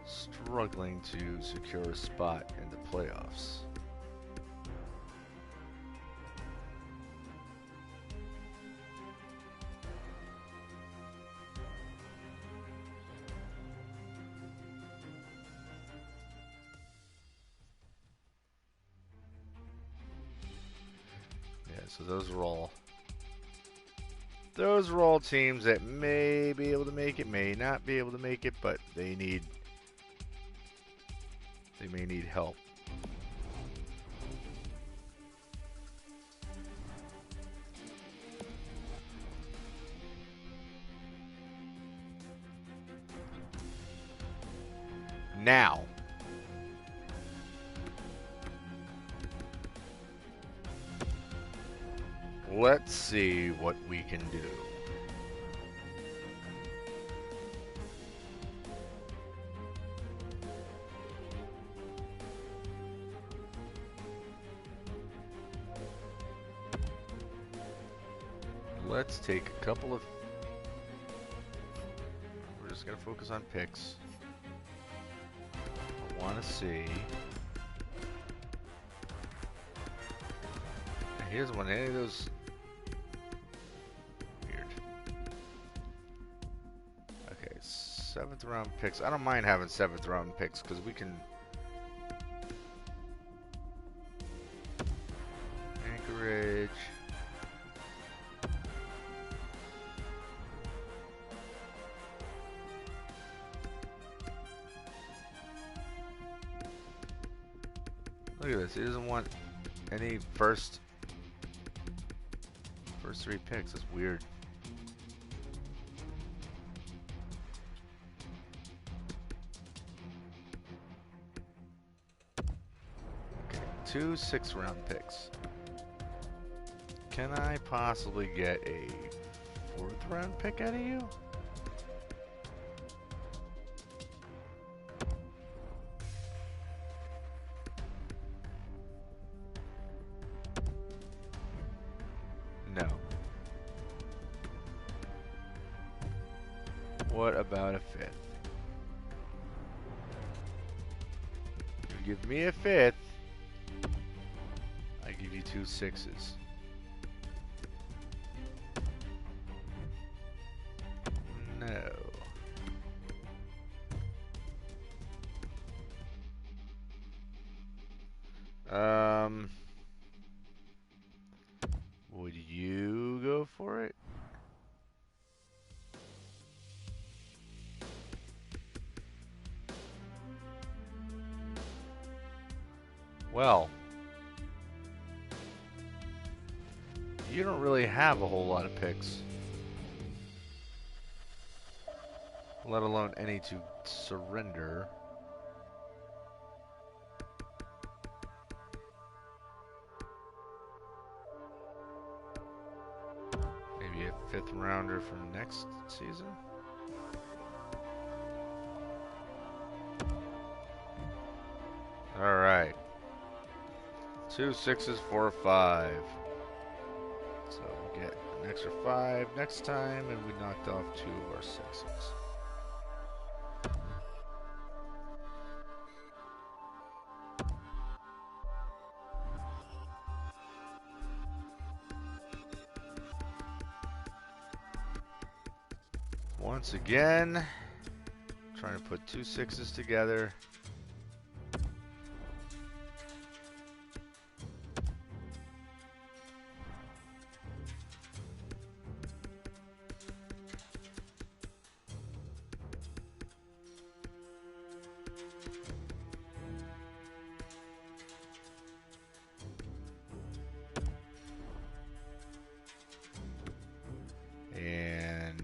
S1: struggling to secure a spot in the playoffs. Yeah, so those are all teams that may be able to make it, may not be able to make it, but they may need help. Now, let's see what we can do. Let's take a couple of... We're just going to focus on picks. I want to see... Here's one. Any of those... Weird. Okay, 7th round picks. I don't mind having 7th round picks because we can... Anchorage... Look at this. He doesn't want any first 3 picks. That's weird. Okay, 2 6th round picks. Can I possibly get a 4th round pick out of you? No. What about a 5th? You give me a 5th, I give you 2 6s. No. Would you go for it? Well, you don't really have a whole lot of picks, let alone any to surrender. Maybe a 5th rounder from next season? Alright. 2 6s, 4 5. So we get an extra 5 next time, and we knocked off 2 of our 6s. Once again, trying to put 2 6s together. And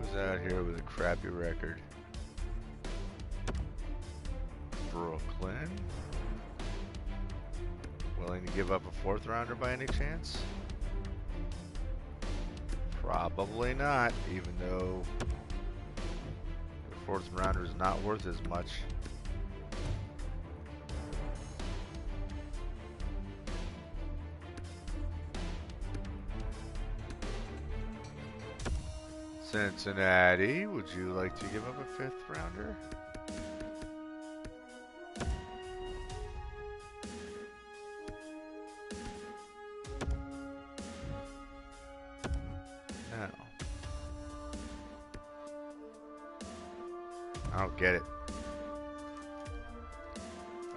S1: who's out here with a crappy record? Brooklyn. Willing to give up a 4th rounder by any chance? Probably not, even though the 4th rounder is not worth as much. Cincinnati, would you like to give up a 5th rounder? No. I don't get it.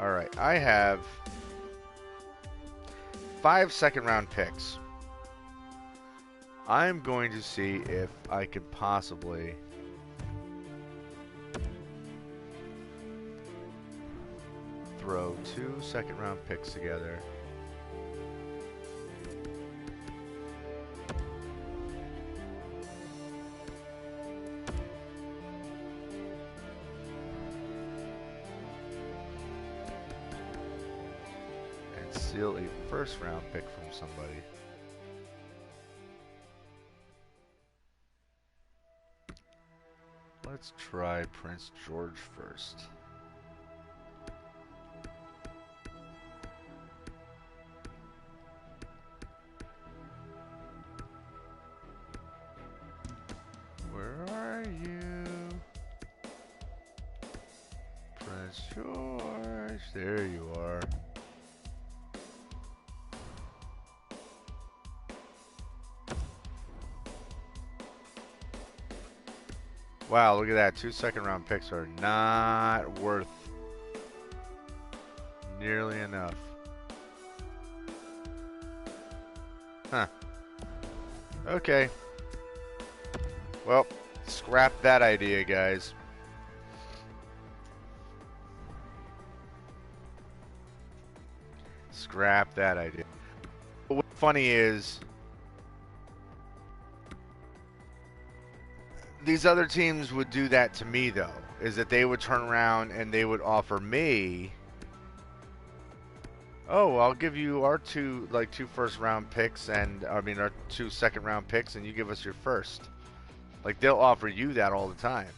S1: Alright, I have 5 second-round picks. I'm going to see if I could possibly throw 2 second-round picks together. And steal a 1st-round pick from somebody. Let's try Prince George first. Where are you? Prince George, there you are. Wow, look at that. 2 second-round picks are not worth nearly enough. Huh. Okay. Well, scrap that idea, guys. Scrap that idea. But what's funny is these other teams would do that to me, though, is that they would turn around and they would offer me, oh, I'll give you our 2 first-round picks and, I mean, our 2 second-round picks, and you give us your first. Like, they'll offer you that all the time.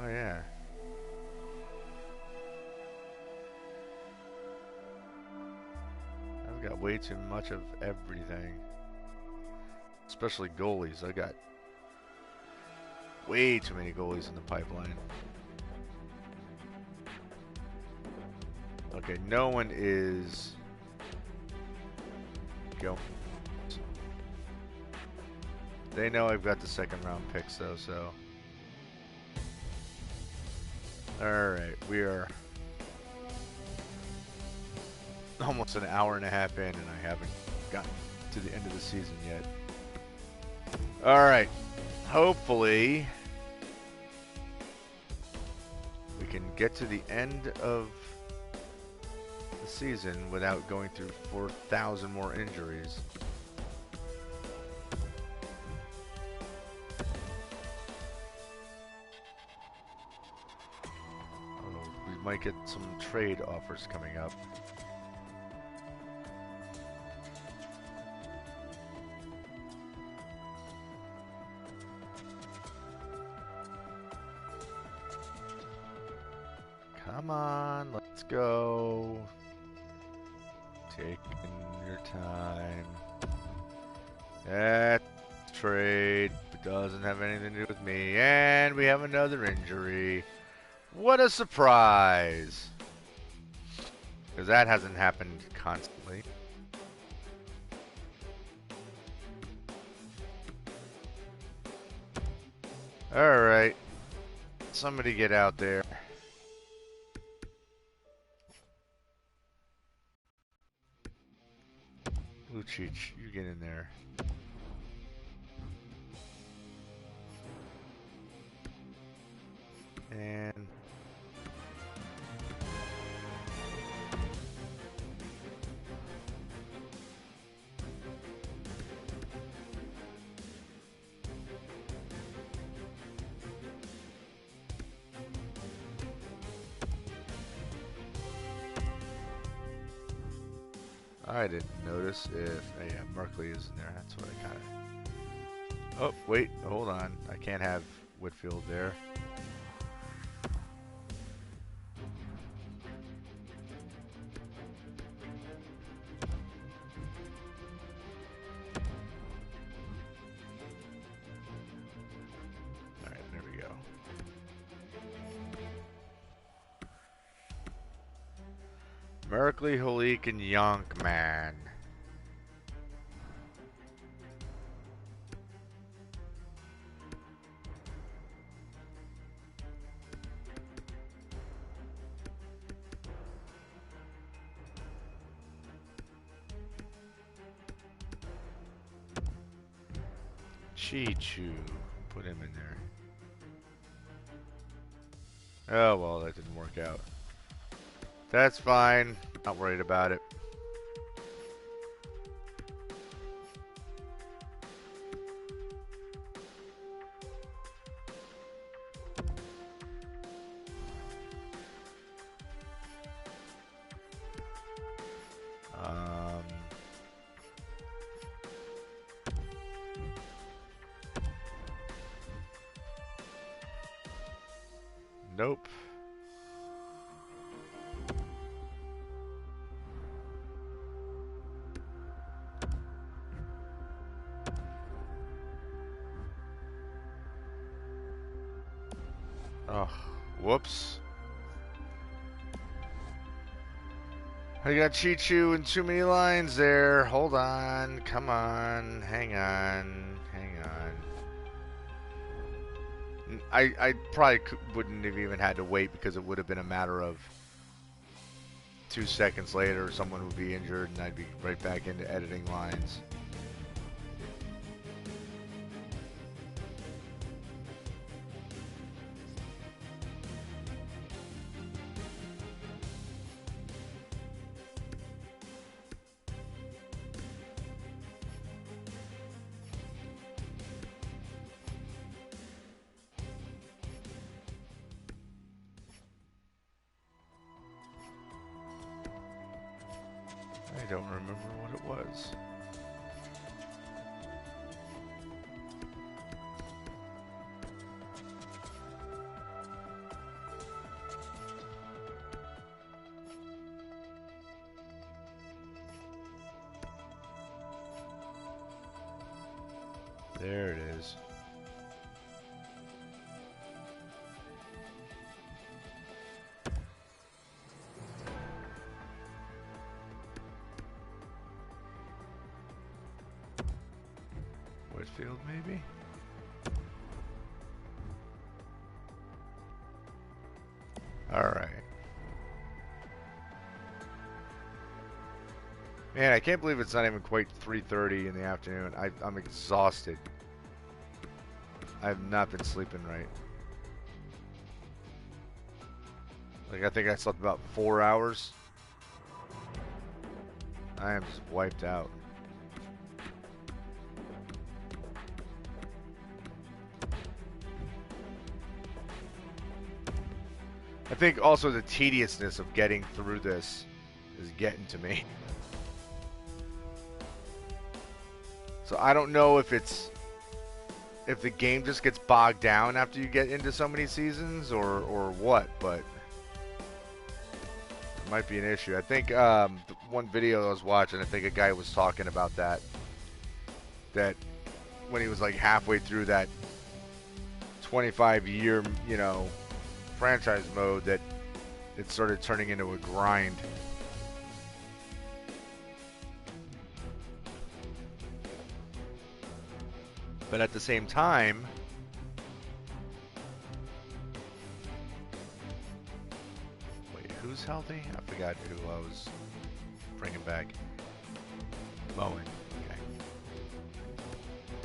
S1: Oh, yeah. I've got way too much of everything. Especially goalies. I got way too many goalies in the pipeline. Okay, no one is going. They know I've got the 2nd-round picks, though, so. Alright, we are almost an hour and a half in, and I haven't gotten to the end of the season yet. Alright, hopefully we can get to the end of the season without going through 4,000 more injuries. Oh, we might get some trade offers coming up. Come on, let's go. Taking your time. That trade doesn't have anything to do with me. And we have another injury. What a surprise. Because that hasn't happened constantly. Alright. Somebody get out there. Lucic, you get in there. And I didn't notice if yeah, Merkley is in there. That's what I kind of. Oh wait, hold on. I can't have Whitfield there. All right, there we go. Merkley, Holik, and Yonkman. Chichu, put him in there. Oh well, that didn't work out. That's fine. Not worried about it. Nope. Oh, whoops. I got Chichu and too many lines there. Hold on. Come on. Hang on. Hang on. I probably wouldn't have even had to wait because it would have been a matter of 2 seconds later someone would be injured and I'd be right back into editing lines. I don't remember what it was. There it is. Whitfield, maybe? Alright. Man, I can't believe it's not even quite 3:30 in the afternoon. I'm exhausted. I have not been sleeping right. Like, I think I slept about 4 hours. I am just wiped out. I think also the tediousness of getting through this is getting to me. So I don't know if the game just gets bogged down after you get into so many seasons or what, but it might be an issue. I think one video I was watching, I think a guy was talking about that when he was like halfway through that 25-year, you know, franchise mode, that it started turning into a grind. But at the same time, was healthy? I forgot who I was bringing back. Bowen.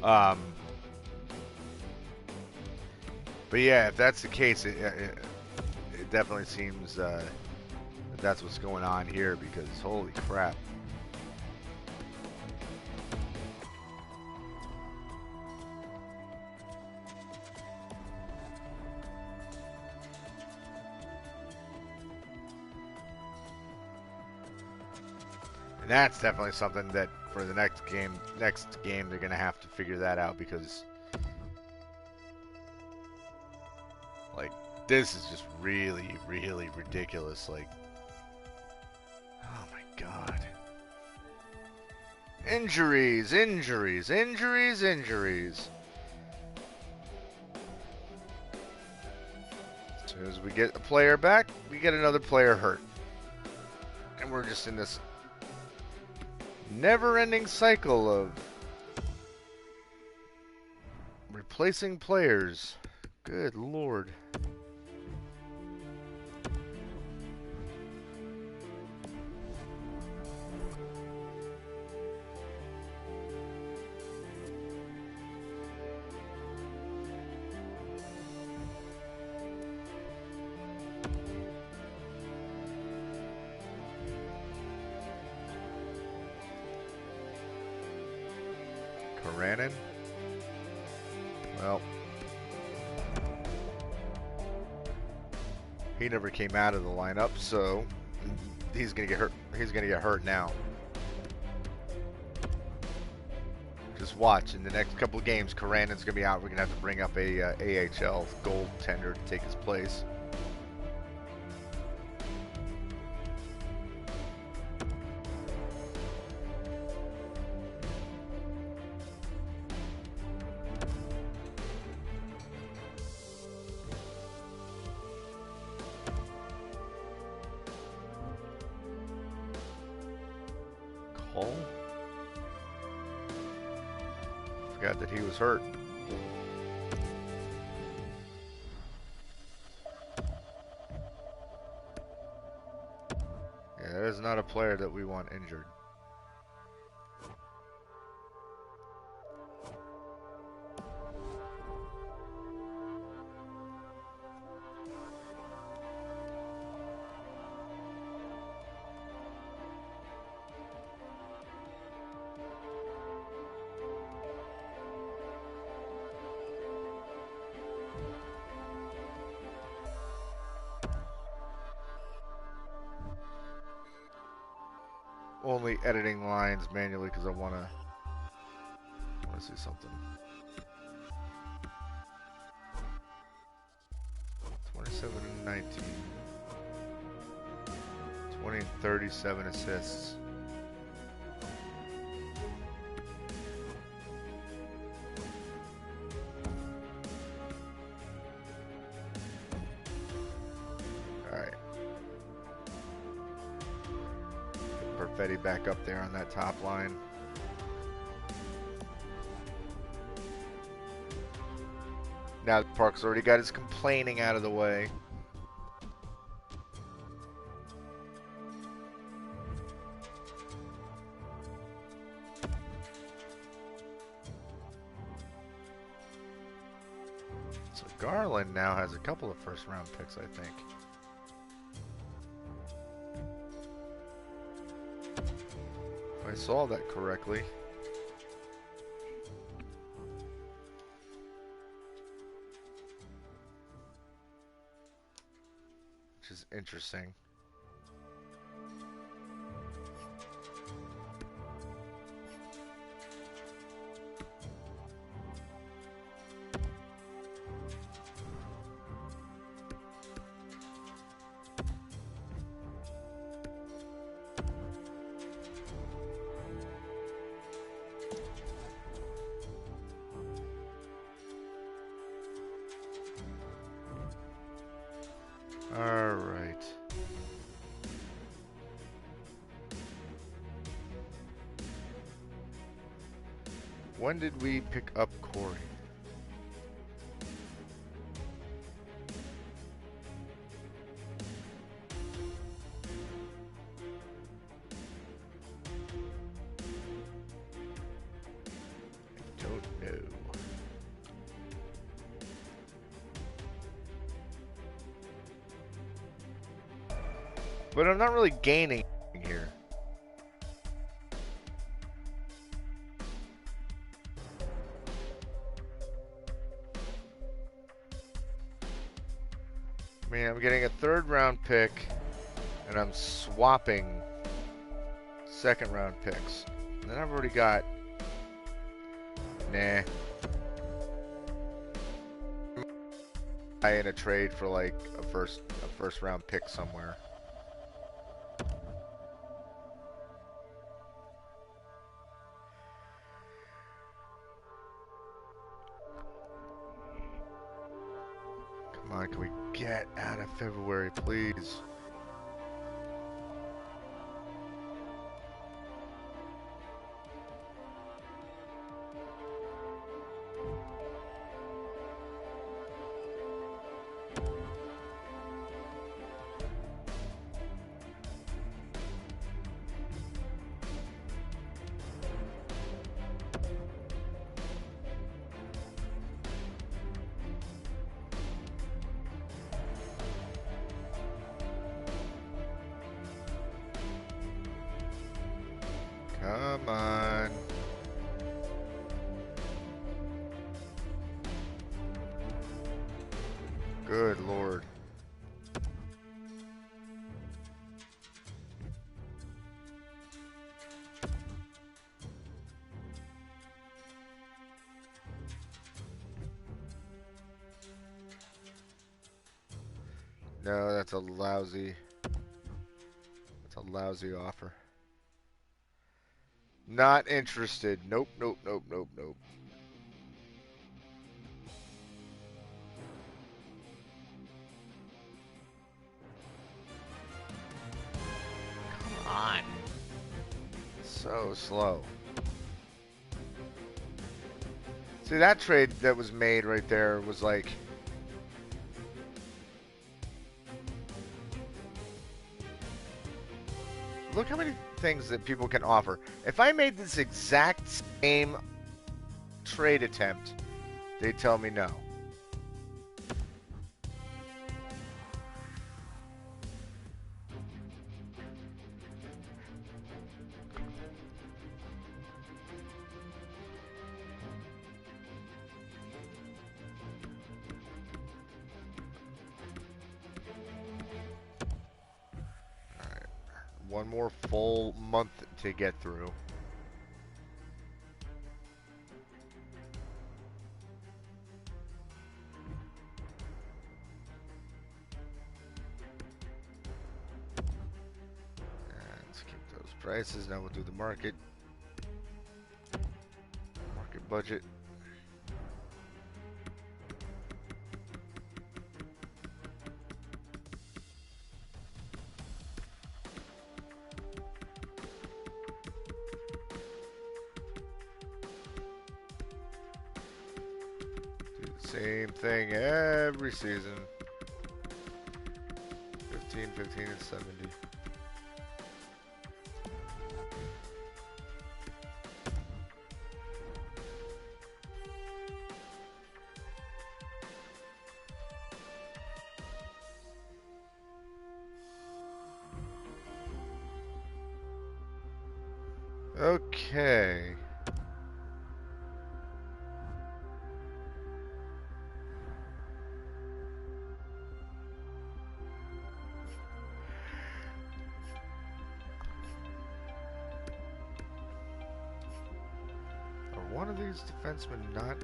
S1: Okay. But yeah, if that's the case, it definitely seems that's what's going on here, because holy crap. And that's definitely something that for the next game they're gonna have to figure that out, because like this is just really, really ridiculous. Like, oh my god. Injuries, injuries, injuries, injuries. As soon as we get a player back, we get another player hurt. And we're just in this never-ending cycle of replacing players. Good lord. Karanin? Well, he never came out of the lineup, so he's gonna get hurt. He's gonna get hurt now. Just watch. In the next couple of games, Karanin's gonna be out. We're gonna have to bring up a AHL goaltender to take his place. Cole? Forgot that he was hurt. Yeah, that is not a player that we want injured. Only editing lines manually because I want to see something. 27 and 19. 20 and 37 assists. Perfetti back up there on that top line. Now Park's already got his complaining out of the way. So Garland now has a couple of first-round picks, I think. If I saw that correctly. Which is interesting. All right. When did we pick up Corey? But I'm not really gaining here. I mean, I'm getting a 3rd round pick, and I'm swapping 2nd round picks. And then I've already got... Nah. In a trade for like a first round pick somewhere. Come on, can we get out of February, please? Come on. Good Lord. No, that's a lousy offer. Not interested. Nope, nope, nope, nope, nope. Come on. So slow. See, that trade that was made right there was like... Look how many things that people can offer. If I made this exact same trade attempt, they'd tell me no. One more full month to get through. Let's keep those prices. Now we'll do the market budget. Same thing every season. 15, 15, and 70. Okay. One of these defensemen not...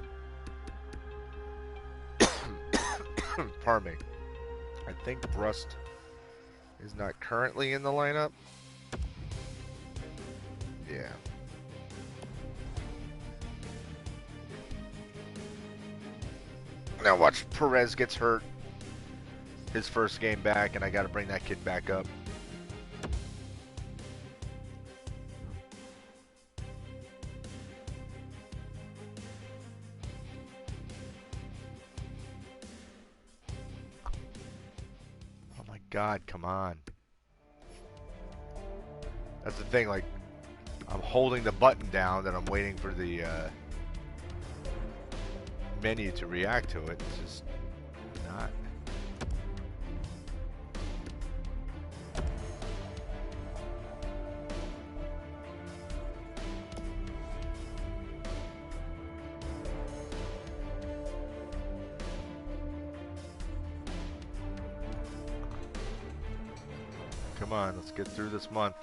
S1: Pardon me. I think Brust is not currently in the lineup. Yeah. Now watch, Perez gets hurt his first game back, and I got to bring that kid back up. God, come on. That's the thing, like, I'm holding the button down and I'm waiting for the menu to react to it. It's just not. Come on, let's get through this month.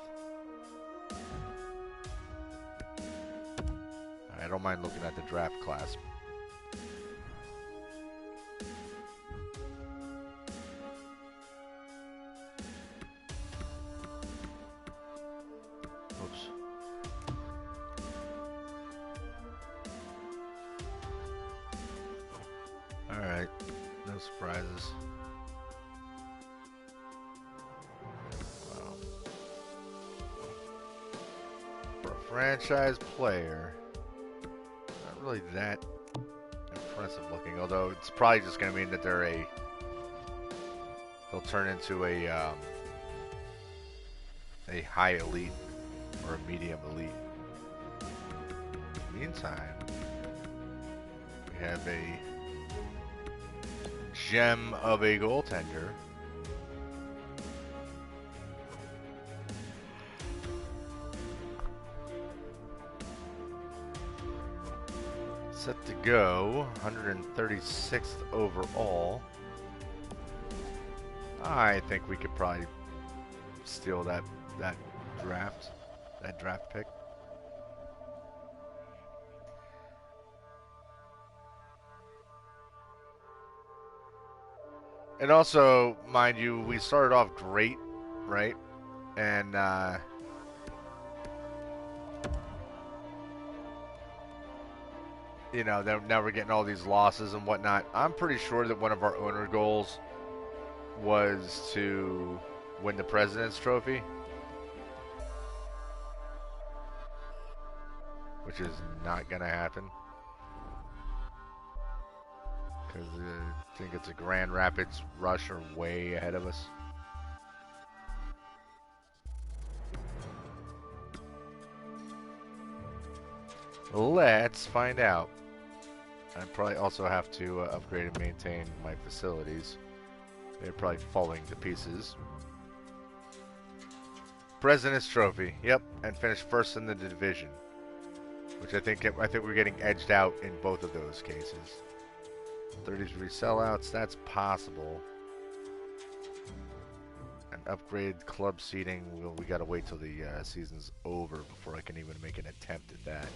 S1: I don't mind looking at the draft class. Oops. Alright, no surprises. Wow. For a franchise player, not really that impressive looking, although it's probably just going to mean that they'll turn into a high elite or a medium elite. Meantime, we have a gem of a goaltender. Set to go, 136th overall. I think we could probably steal that draft pick. And also, mind you, we started off great, right? And you know, now we're getting all these losses and whatnot. I'm pretty sure that one of our owner goals was to win the President's Trophy, which is not going to happen. Because I think it's a Grand Rapids Rush are way ahead of us. Let's find out. I probably also have to upgrade and maintain my facilities. They're probably falling to pieces. President's Trophy, yep, and finish first in the division, which I think we're getting edged out in both of those cases. 33 sellouts, that's possible. And upgrade club seating, we gotta wait till the season's over before I can even make an attempt at that.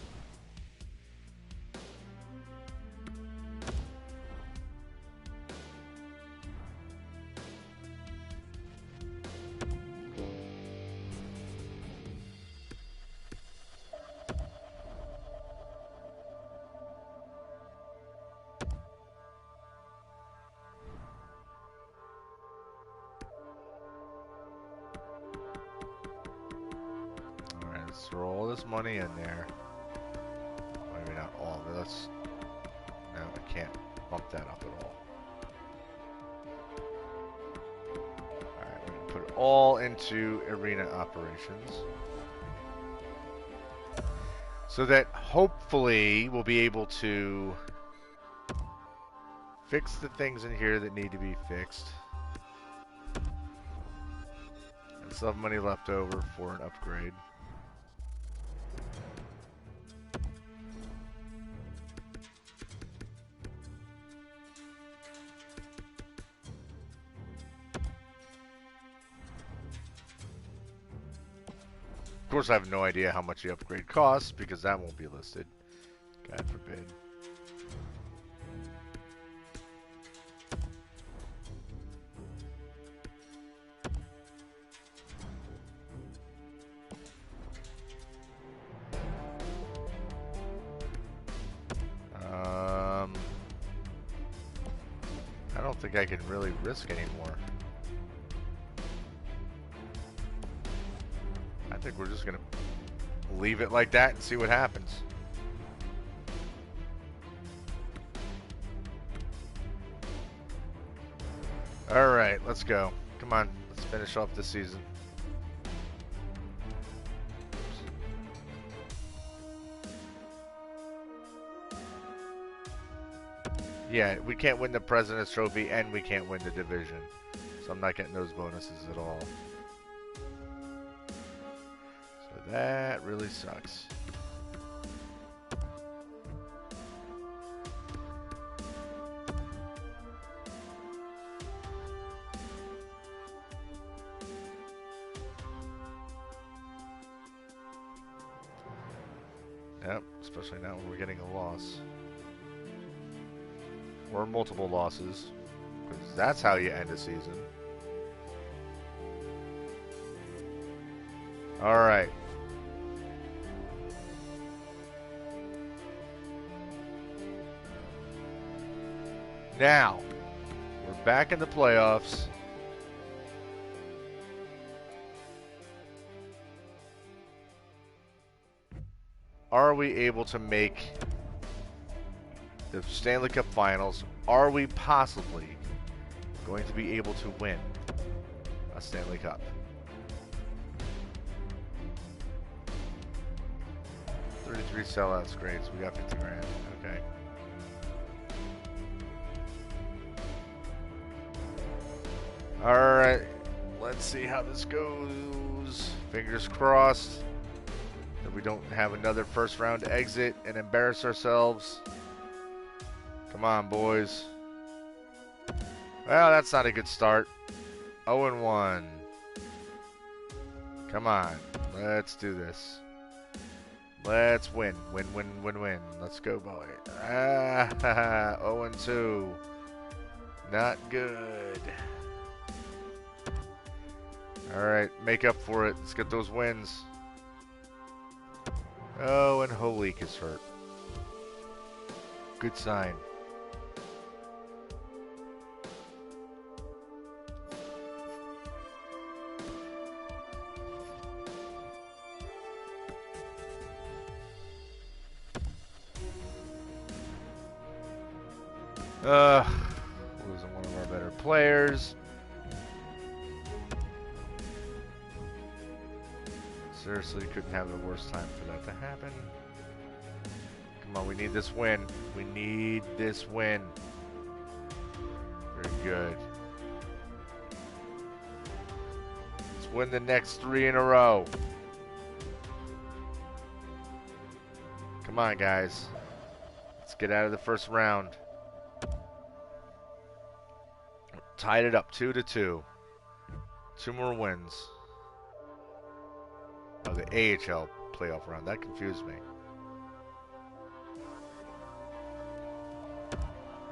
S1: Throw all this money in there. Maybe not all of it. No, I can't bump that up at all. Alright, we're going to put it all into arena operations. So that hopefully we'll be able to fix the things in here that need to be fixed. And still have money left over for an upgrade. Of course, I have no idea how much the upgrade costs because that won't be listed. God forbid. I don't think I can really risk anymore. I think we're just going to leave it like that and see what happens. All right, let's go. Come on, let's finish off the season. Yeah, we can't win the President's Trophy and we can't win the division. So I'm not getting those bonuses at all. So that really sucks. Yep, especially now when we're getting a loss. Or multiple losses. Because that's how you end a season. Alright. Now, we're back in the playoffs. Are we able to make the Stanley Cup Finals? Are we possibly going to be able to win a Stanley Cup? $33 sellouts, great. So we got 50 grand. Okay. Alright, let's see how this goes. Fingers crossed that we don't have another first round exit and embarrass ourselves. Come on, boys. Well, that's not a good start. 0-1. Come on, let's do this. Let's win. Win, win, win, win. Let's go, boy. 0-2. Not good. Alright, make up for it. Let's get those wins. Oh, and Holik is hurt. Good sign. Losing one of our better players. Seriously, couldn't have the worst time for that to happen. Come on, we need this win. We need this win. Very good. Let's win the next 3 in a row. Come on, guys. Let's get out of the first round. Tied it up 2-2. 2 more wins. Oh, the AHL playoff round. That confused me.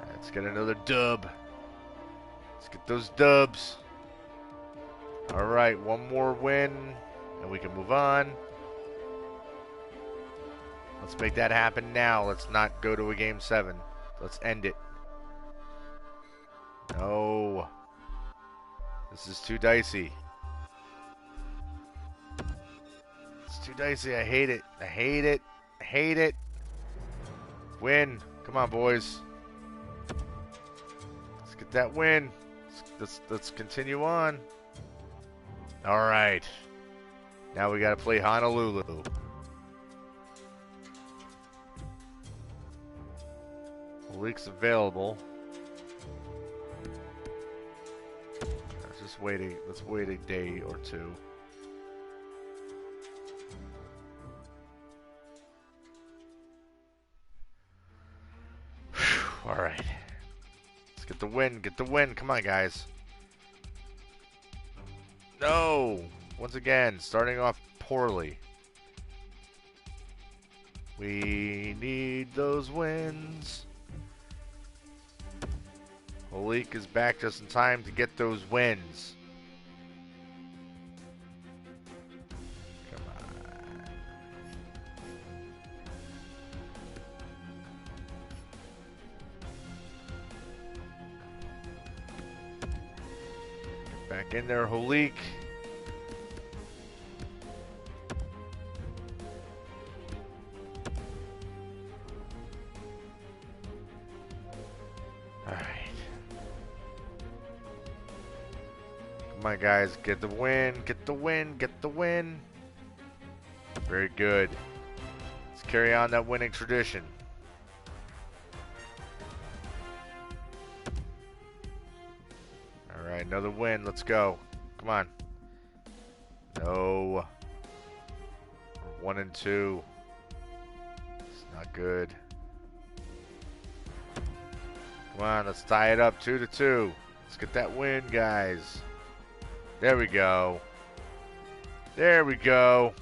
S1: Let's get another dub. Let's get those dubs. Alright, 1 more win, and we can move on. Let's make that happen now. Let's not go to a Game 7. Let's end it. No. This is too dicey. Too dicey. I hate it. I hate it. I hate it. Win. Come on, boys. Let's get that win. Let's continue on. All right. Now we got to play Honolulu. Leaks available. Let's wait a day or two. All right. Let's get the win. Get the win. Come on, guys. No. Once again, starting off poorly. We need those wins. Holik is back just in time to get those wins. Come on. Get back in there, Holik. Come on, guys, get the win, get the win, get the win. Very good. Let's carry on that winning tradition. All right, another win. Let's go. Come on. No. We're 1-2. It's not good. Come on, let's tie it up 2-2. Let's get that win, guys. There we go. There we go.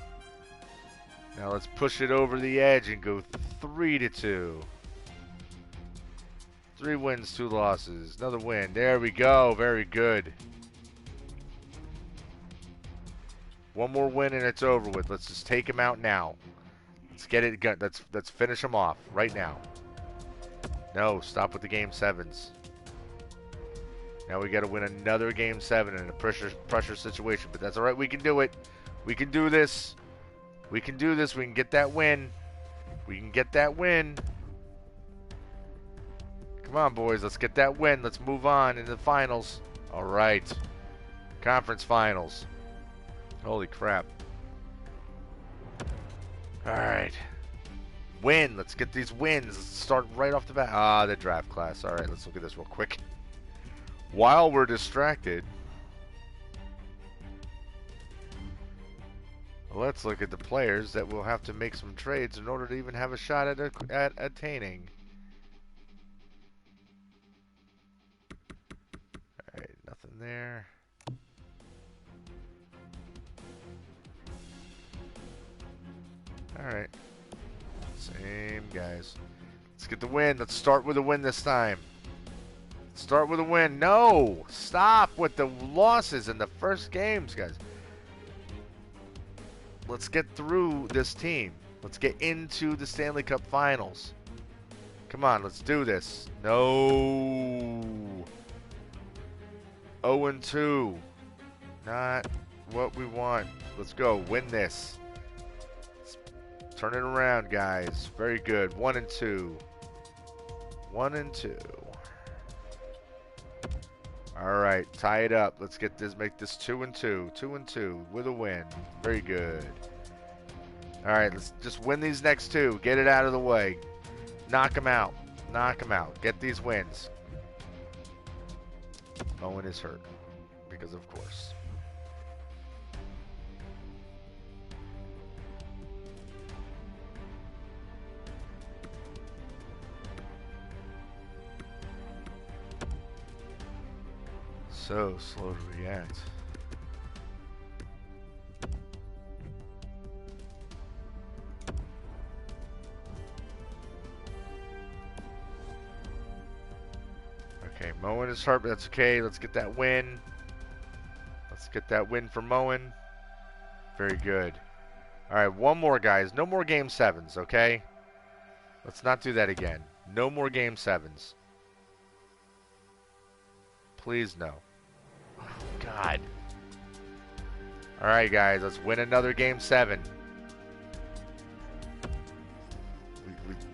S1: Now let's push it over the edge and go 3-2. 3 wins, 2 losses. Another win. There we go. Very good. One more win and it's over with. Let's just take him out now. Let's get it. Let's finish him off right now. No, stop with the game 7s. Now we got to win another game 7 in a pressure situation, but that's all right. We can do it. We can do this. We can do this. We can get that win. We can get that win. Come on, boys. Let's get that win. Let's move on into the finals. All right. Conference finals. Holy crap. All right. Win. Let's get these wins. Let's start right off the bat. Ah, the draft class. All right. Let's look at this real quick. While we're distracted, let's look at the players that will have to make some trades in order to even have a shot at attaining. Alright, nothing there. Alright. Same guys. Let's get the win. Let's start with a win this time. Start with a win. No! Stop with the losses in the first games, guys. Let's get through this team. Let's get into the Stanley Cup Finals. Come on, let's do this. No. 0-2. Not what we want. Let's go. Win this. Let's turn it around, guys. Very good. 1-2. 1-2. All right, tie it up. Let's get this. Make this 2-2. 2-2 with a win. Very good. All right, let's just win these next 2. Get it out of the way. Knock them out. Knock them out. Get these wins. Owen is hurt because of course. So slow to react. Okay, Moen is hurt, but that's okay. Let's get that win. Let's get that win for Moen. Very good. All right, one more, guys. No more game 7s, okay? Let's not do that again. No more game 7s. Please, no. Oh, God. All right, guys. Let's win another game 7.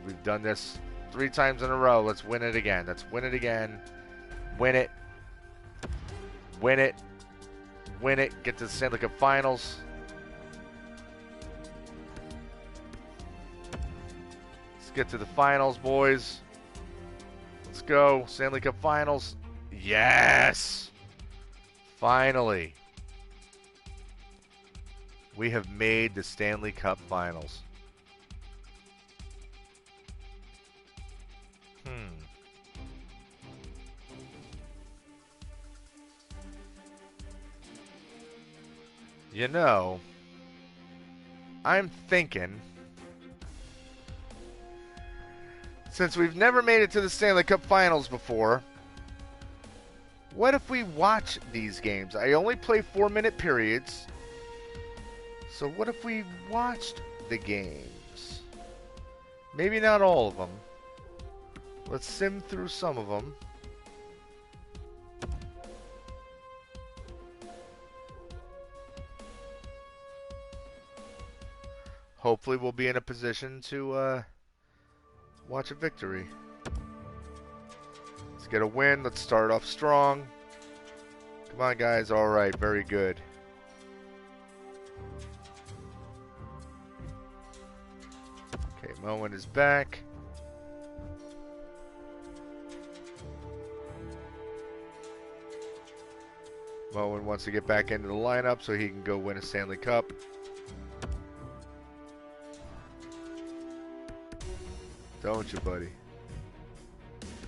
S1: We've done this 3 times in a row. Let's win it again. Let's win it again. Win it. Win it. Win it. Get to the Stanley Cup Finals. Let's get to the finals, boys. Let's go. Stanley Cup Finals. Yes! Finally. We have made the Stanley Cup Finals. You know, I'm thinking, since we've never made it to the Stanley Cup Finals before, what if we watch these games? I only play 4-minute periods, so what if we watched the games? Maybe not all of them. Let's sim through some of them. Hopefully we'll be in a position to watch a victory. Let's get a win. Let's start off strong. Come on, guys. All right. Very good. Okay, Moen is back. Moen wants to get back into the lineup so he can go win a Stanley Cup. Don't you, buddy?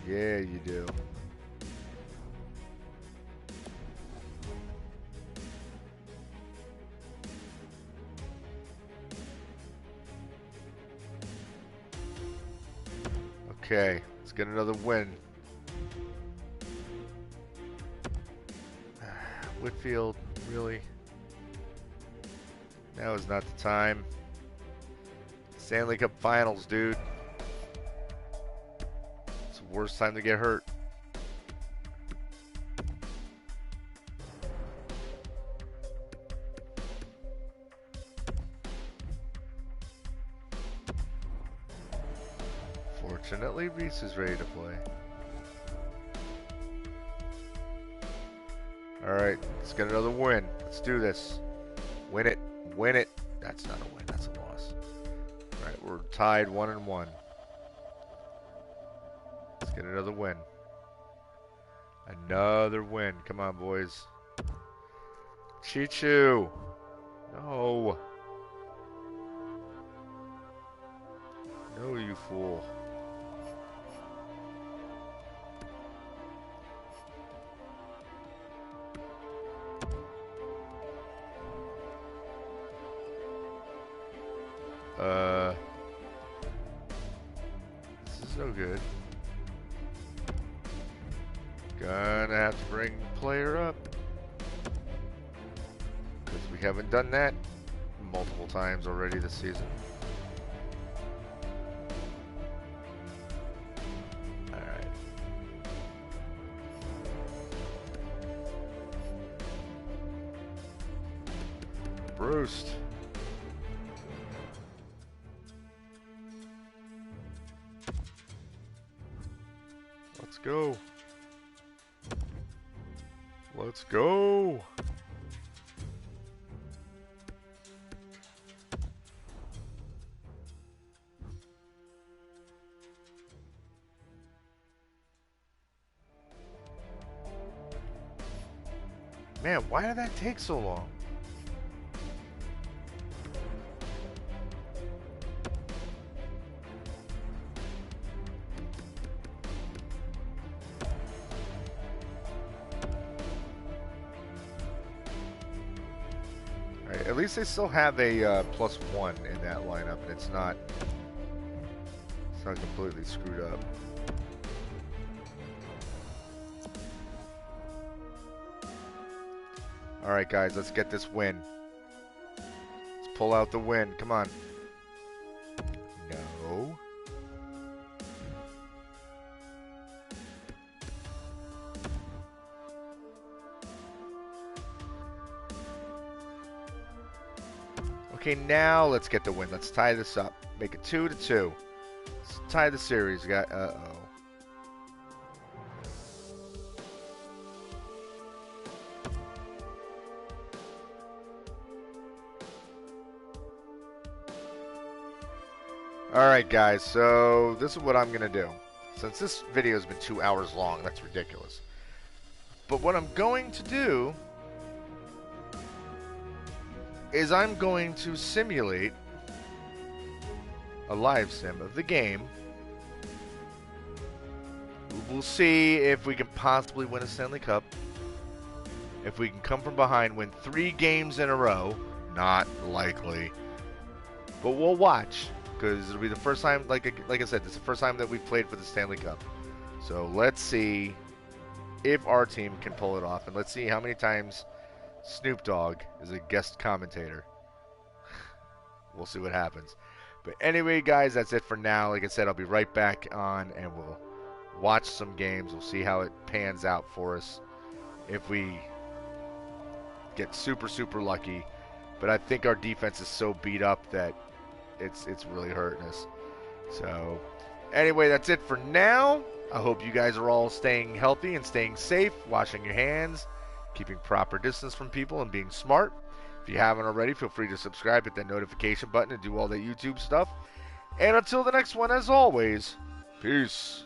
S1: Yeah, you do. Okay, let's get another win. Whitfield, really? Now is not the time. Stanley Cup Finals, dude. It's the worst time to get hurt. Fortunately, Reese is ready to play. Alright, let's get another win. Let's do this. Win it. Win it. That's not a win, that's a loss. Alright, we're tied 1-1. Let's get another win. Another win. Come on, boys. Chichu. No. No, you fool. This is no good. Gonna have to bring player up. Because we haven't done that multiple times already this season. Alright. Bruce. Let's go. Let's go. Man, why did that take so long? At least they still have a +1 in that lineup, and it's not completely screwed up. All right, guys, let's get this win. Let's pull out the win. Come on. No. Okay, now let's get the win. Let's tie this up. Make it 2-2. Let's tie the series. We got Alright guys, so this is what I'm going to do. Since this video has been 2 hours long, that's ridiculous. But what I'm going to do is I'm going to simulate a live sim of the game. We'll see if we can possibly win a Stanley Cup. If we can come from behind, win 3 games in a row. Not likely. But we'll watch. Because it'll be the first time, like I said, this is the first time that we've played for the Stanley Cup. So let's see if our team can pull it off. And let's see how many times Snoop Dogg is a guest commentator. We'll see what happens. But anyway, guys, that's it for now. Like I said, I'll be right back on and we'll watch some games. We'll see how it pans out for us if we get super, super lucky. But I think our defense is so beat up that it's really hurting us. So anyway, that's it for now. I hope you guys are all staying healthy and staying safe, washing your hands, keeping proper distance from people, and being smart. If you haven't already, feel free to subscribe, hit that notification button, and do all that YouTube stuff. And until the next one, as always, peace.